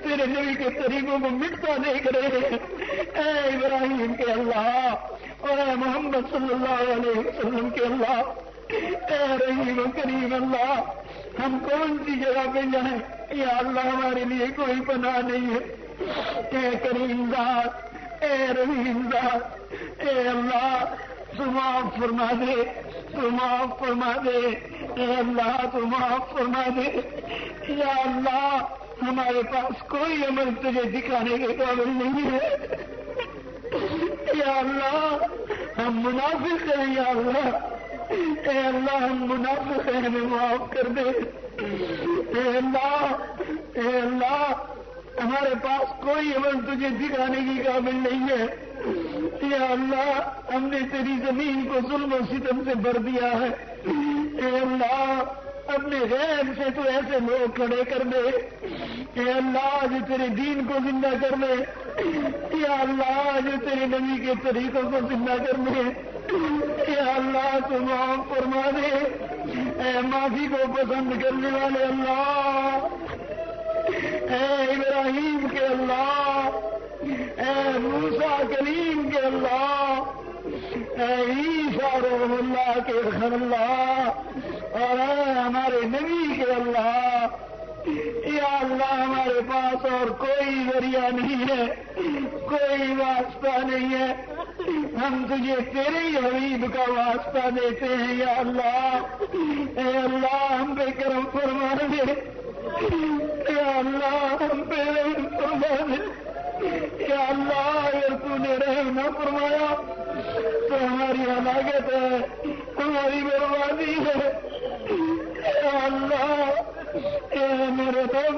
تیرے نبی کے طریقوں کو مٹتا دیکھ رہے ہیں. اے ابراہیم کے اللہ اور اے محمد صلی اللہ علیہ وسلم کے اللہ, اے رحیم و کریم اللہ, ہم کون سی جگہ پہ جائیں؟ یا اللہ, ہمارے لیے کوئی پناہ نہیں ہے. اے کریم ذات, اے رحیم ذات, اے اللہ, تو معاف فرما دے, تو معاف فرما دے. اے اللہ, تو معاف فرما دے. یا اللہ, ہمارے پاس کوئی عمل تجھے دکھانے کے قابل نہیں ہے. یا اللہ, ہم منافق ہیں. یا اللہ, اے اللہ, ہم منافق ہیں, ہمیں معاف کر دے. اے اللہ, ہمارے پاس کوئی عمل تجھے دکھانے کی قابل نہیں ہے. یا اللہ, ہم نے تیری زمین کو ظلم و ستم سے بھر دیا ہے. اے اللہ, اپنے غیر سے تو ایسے لوگ کھڑے کر دے. اے اللہ, جو تیرے دین کو زندہ کر دے. یا اللہ, جو تیرے نبی کے طریقوں کو زندہ کر دے. یا اللہ, تو معاف فرما دے. اے معافی کو پسند کرنے والے اللہ, اے ابراہیم کے اللہ, اے موسیٰ کلیم کے اللہ، اے عیسیٰ روح اللہ کے اللہ، اور اے ہمارے نبی کے اللہ، یا اللہ ہمارے پاس اور کوئی ذریعہ نہیں ہے، کوئی واسطہ نہیں ہے، ہم تجھے تیرے ہی حبیب کا واسطہ دیتے ہیں یا اللہ۔ اے اللہ ہم پہ کرم فرما دے، یا اللہ ہم پہ رحم فرما دے، یا اللہ اگر تو نے رحم نہ فرمایا تو ہماری ہلاکت ہے، ہماری بربادی ہے، یا اللہ اے میرے رب،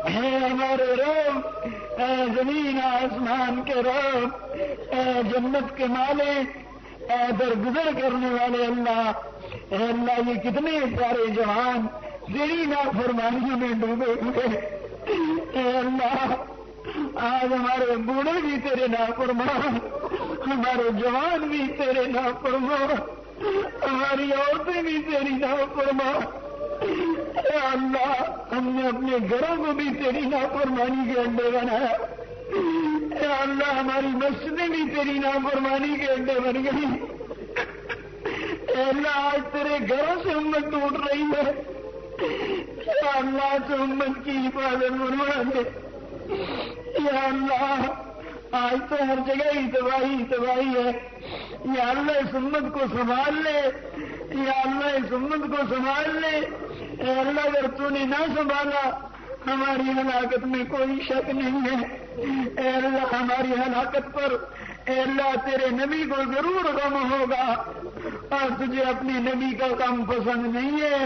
اے ہمارے رب، اے زمین آسمان کے رب، اے جنت کے مالک، اے درگزر کرنے والے اللہ، اے اللہ یہ کتنے پیارے جوان تیری نافرمانیوں میں ڈوبے ہوئے، اے اللہ آج ہمارے بوڑھے بھی تیرے نافرمان، ہمارے جوان بھی تیرے نافرمان، ہماری عورتیں بھی تیری نافرمان، اے اللہ ہم نے اپنے گھروں کو بھی تیری نافرمانی کے اڈے بنایا، اے اللہ ہماری مسجدیں بھی تیری نافرمانی کے اڈے بن گئی، اے اللہ آج تیرے گھروں سے امت ٹوٹ رہی ہے، اے اللہ تو امت کی حفاظت فرما دے، یا اللہ آج تو ہر جگہ ہی تباہی تباہی ہے، یا اللہ اس امت کو سنبھال لے، یا اللہ اس امت کو سنبھال لے، اے اللہ اگر تو نے نہ سنبھالا ہماری ہلاکت میں کوئی شک نہیں ہے، اے اللہ ہماری ہلاکت پر اے اللہ تیرے نبی کو ضرور غم ہوگا، اور تجھے اپنے نبی کا غم پسند نہیں ہے،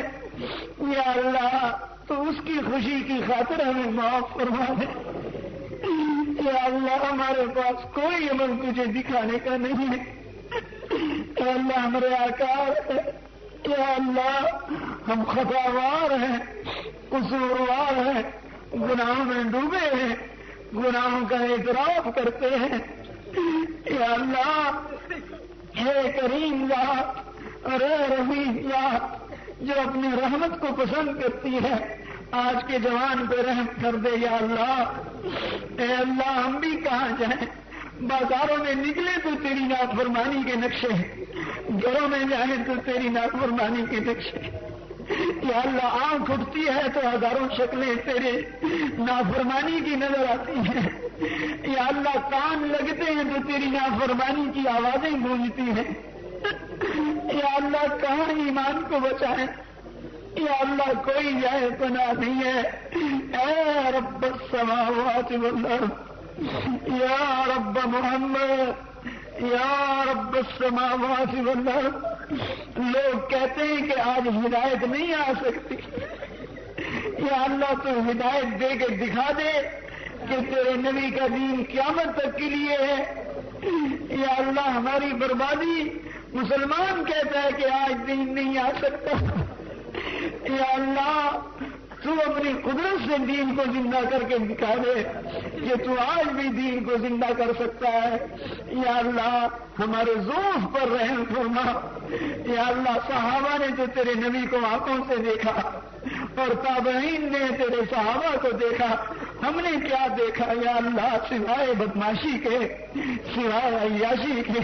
یا اللہ تو اس کی خوشی کی خاطر ہمیں معاف فرما دے، یا اللہ ہمارے پاس کوئی عمل تجھے دکھانے کا نہیں ہے، اے اللہ ہمارے آقا ہے، یا اللہ ہم خطاوار ہیں، قصوروار ہیں، گناہوں میں ڈوبے ہیں، گناہوں کا اعتراف کرتے ہیں، یا اللہ اے کریم ذات اور اے رحیم ذات جو اپنی رحمت کو پسند کرتی ہے، آج کے جوان پہ رحم کر دے یا اللہ۔ اے اللہ ہم بھی کہاں جائیں، بازاروں میں نکلے تو تیری نافرمانی کے نقشے ہیں، گھروں میں جائیں تو تیری نافرمانی کے نقشے ہیں، یا اللہ آنکھ اٹھتی ہے تو ہزاروں شکلیں تیرے نافرمانی کی نظر آتی ہیں، یا اللہ کان لگتے ہیں تو تیری نافرمانی کی آوازیں گونجتی ہیں، یا اللہ کہاں ایمان کو بچائیں، یا اللہ کوئی جائے پناہ نہیں ہے، اے رب السماوات والارض، یا رب محمد، یا رب السماوات والارض۔ لوگ کہتے ہیں کہ آج ہدایت نہیں آ سکتی، یا اللہ تو ہدایت دے کے دکھا دے کہ تیرے نبی کا دین قیامت تک کے لیے ہے، یا اللہ ہماری بربادی، مسلمان کہتا ہے کہ آج دین نہیں آ سکتا، یا اللہ تو اپنی قدرت سے دین کو زندہ کر کے دکھا دے کہ تو آج بھی دین کو زندہ کر سکتا ہے، یا اللہ ہمارے ضعف پر رحم فرما، یا اللہ صحابہ نے تو تیرے نبی کو آنکھوں سے دیکھا اور تابعین نے تیرے صحابہ کو دیکھا، ہم نے کیا دیکھا یا اللہ سوائے بدماشی کے، سوائے عیاشی کے،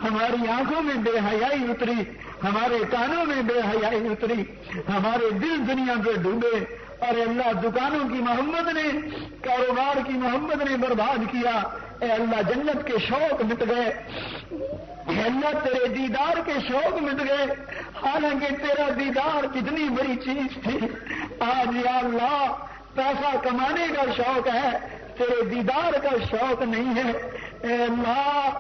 ہماری آنکھوں میں بے حیائی اتری، ہمارے کانوں میں بے حیائی اتری، ہمارے دل دنیا پہ ڈوبے، اور اللہ دکانوں کی محمد نے، کاروبار کی محمد نے برباد کیا، اے اللہ جنت کے شوق مٹ گئے، اے اللہ تیرے دیدار کے شوق مٹ گئے، حالانکہ تیرا دیدار کتنی بڑی چیز تھی، آج یا اللہ پیسہ کمانے کا شوق ہے، تیرے دیدار کا شوق نہیں ہے، اے اللہ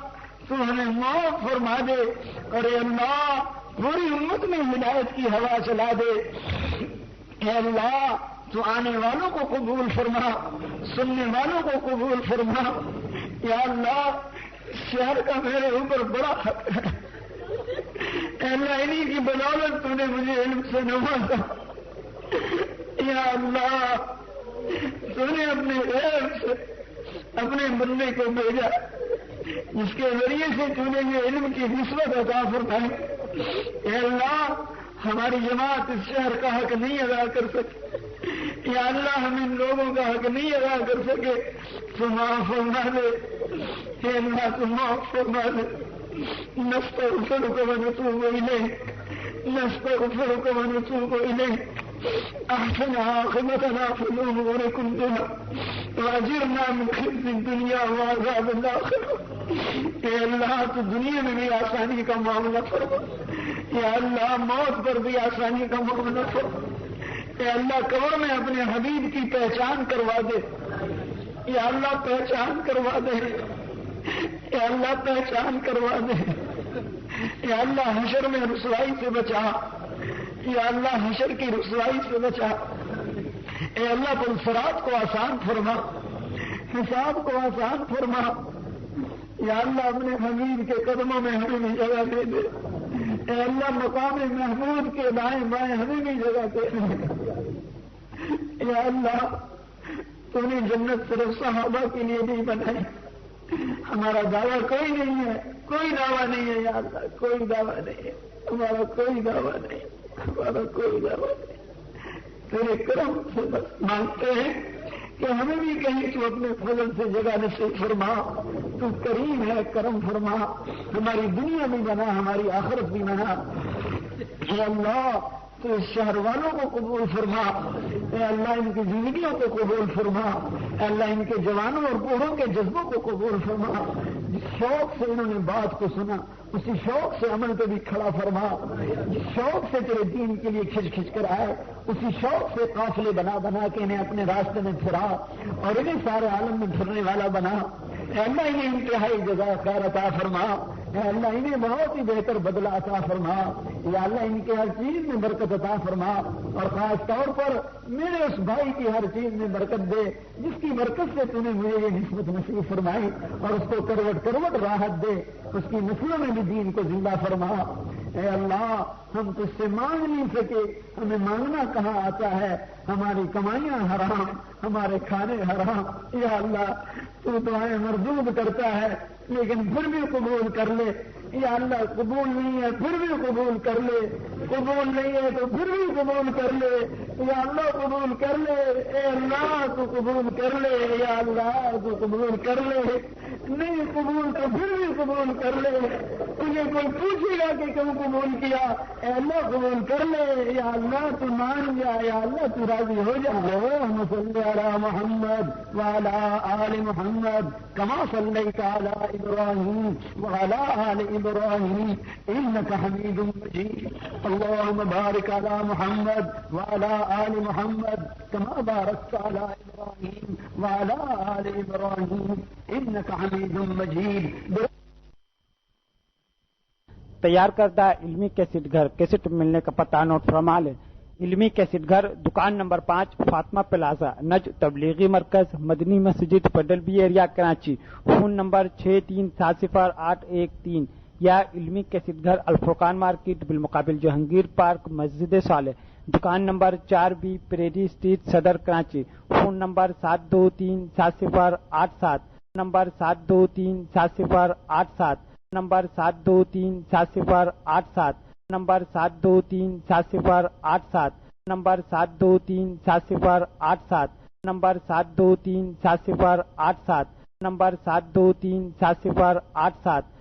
تو ہمیں معاف فرما دے، اور اے اللہ پوری امت میں ہدایت کی ہوا چلا دے، اے اللہ تو آنے والوں کو قبول فرما، سننے والوں کو قبول فرما، یا اللہ شہر کا میرے اوپر بڑا حق ہے، اے اللہ انہی کی بدولت تو نے مجھے علم سے نوازا، یا اللہ تو نے اپنے غیب سے اپنے بندے کو بھیجا جس کے ذریعے سے تو نے یہ علم کی نسبت عطا فرمائی، اے اللہ ہماری جماعت اس شہر کا حق نہیں ادا کر سکی، یا اللہ ہم ان لوگوں کا حق نہیں ادا کر سکے تو معاف فرما دے. اے اللہ تو معاف فرما دے. نستغفرک ونتوب الیک نستغفرک ونتوب الیک. احسن عاقبتنا فی الامور کلها واجرنا من خزي الدنیا وعذاب الاخرہ. اے اللہ تو دنیا میں بھی آسانی کا معاملہ فرما. یا اللہ موت پر بھی آسانی کا معاملہ فرما. اے اللہ قبر میں اپنے حبیب کی پہچان کروا دے. یا اللہ پہچان کروا دے. یا اللہ پہچان کروا دے. یا اللہ حشر میں رسوائی سے بچا. یا اللہ حشر کی رسوائی سے بچا. اے اللہ تم صراط کو آسان فرما. حساب کو آسان فرما. یا اللہ اپنے حبیب کے قدموں میں ہمیں بھی جگہ دے دے. اے اللہ مقام محمود کے دائیں بائیں ہمیں بھی جگہ دے دے. یا اللہ تو نے جنت صرف صحابہ کے لیے نہیں بنائی. ہمارا دعویٰ کوئی نہیں ہے. کوئی دعویٰ نہیں ہے. یا اللہ کوئی دعویٰ نہیں ہے. ہمارا کوئی دعویٰ نہیں. ہمارا کوئی دعویٰ نہیں. تیرے کرم سے بس مانگتے ہیں کہ ہمیں بھی کہیں تو اپنے فضل سے جگہ نصیب فرما. تو کریم ہے کرم فرما. ہماری دنیا بھی بنا ہماری آخرت بھی بنا. اے اللہ تو اس شہر والوں کو قبول فرما. اے اللہ ان کی زندگیوں کو قبول فرما. اے اللہ ان کے جوانوں اور بوڑھوں کے جذبوں کو قبول فرما. جس شوق سے انہوں نے بات کو سنا اسی شوق سے عمل پہ بھی کھڑا فرما. جس شوق سے تیرے دین کے لیے کھچ کھچ کر آئے اسی شوق سے قافلے بنا بنا کے انہیں اپنے راستے میں پھرا اور انہیں سارے عالم میں پھرنے والا بنا. اے اللہ انہیں انتہائی جزا خیر عطا فرما. اے اللہ انہیں بہت ہی بہتر بدلہ عطا فرما. یا اللہ ان کے ہر چیز میں برکت عطا فرما. اور خاص طور پر میرے اس بھائی کی ہر چیز میں برکت دے جس کی برکت سے تو نے مجھے یہ نسبت نصیب فرمائی. اور اس کو کروٹ کروٹ راحت دے. اس کی نسلوں میں بھی دین کو زندہ فرما. اے اللہ ہم تجھ سے مانگ نہیں سکے. ہمیں مانگنا کہاں آتا ہے. ہماری کمائیاں حرام ہمارے کھانے حرام. یا اللہ تو دعائیں مردود کرتا ہے لیکن پھر بھی قبول کر لے. یا اللہ قبول نہیں ہے پھر بھی قبول کر لے. قبول نہیں ہے تو پھر بھی قبول کر لے. یا اللہ قبول کر لے. اے اللہ تو قبول کر لے. یا اللہ تو قبول کر لے. نہیں قبول تو پھر بھی قبول کر لے. تجھے کوئی پوچھے گا کہ کیوں قبول کیا. اے اللہ قبول کر لے. یا اللہ تو مان جا. یا اللہ تو راضی ہو جا. اللہم صلی علی محمد وعلی آل محمد کما صلیت علی ابراہیم وعلی آل ابراہیم انک حمید مجید. اللہم بارک علی محمد وعلی آل محمد کما بارکت علی ابراہیم وعلی آل ابراہیم انک حمید مجید. تیار کردہ علمی کیسٹ گھر. کیسٹ ملنے کا پتہ نوٹ فرما لیں. علمی کیسٹ گھر دکان نمبر 5 فاطمہ پلازا نج تبلیغی مرکز مدنی مسجد پڈل B area Karachi. Phone number 63708113 یا علمی کیسٹ گھر الفرقان مارکیٹ بالمقابل جہانگیر پارک مسجد صالح دکان نمبر 4B پریری اسٹریٹ صدر Karachi. Phone number 723708 number 723708 number 723708 number 723708 number 723708 number 723708 number 723708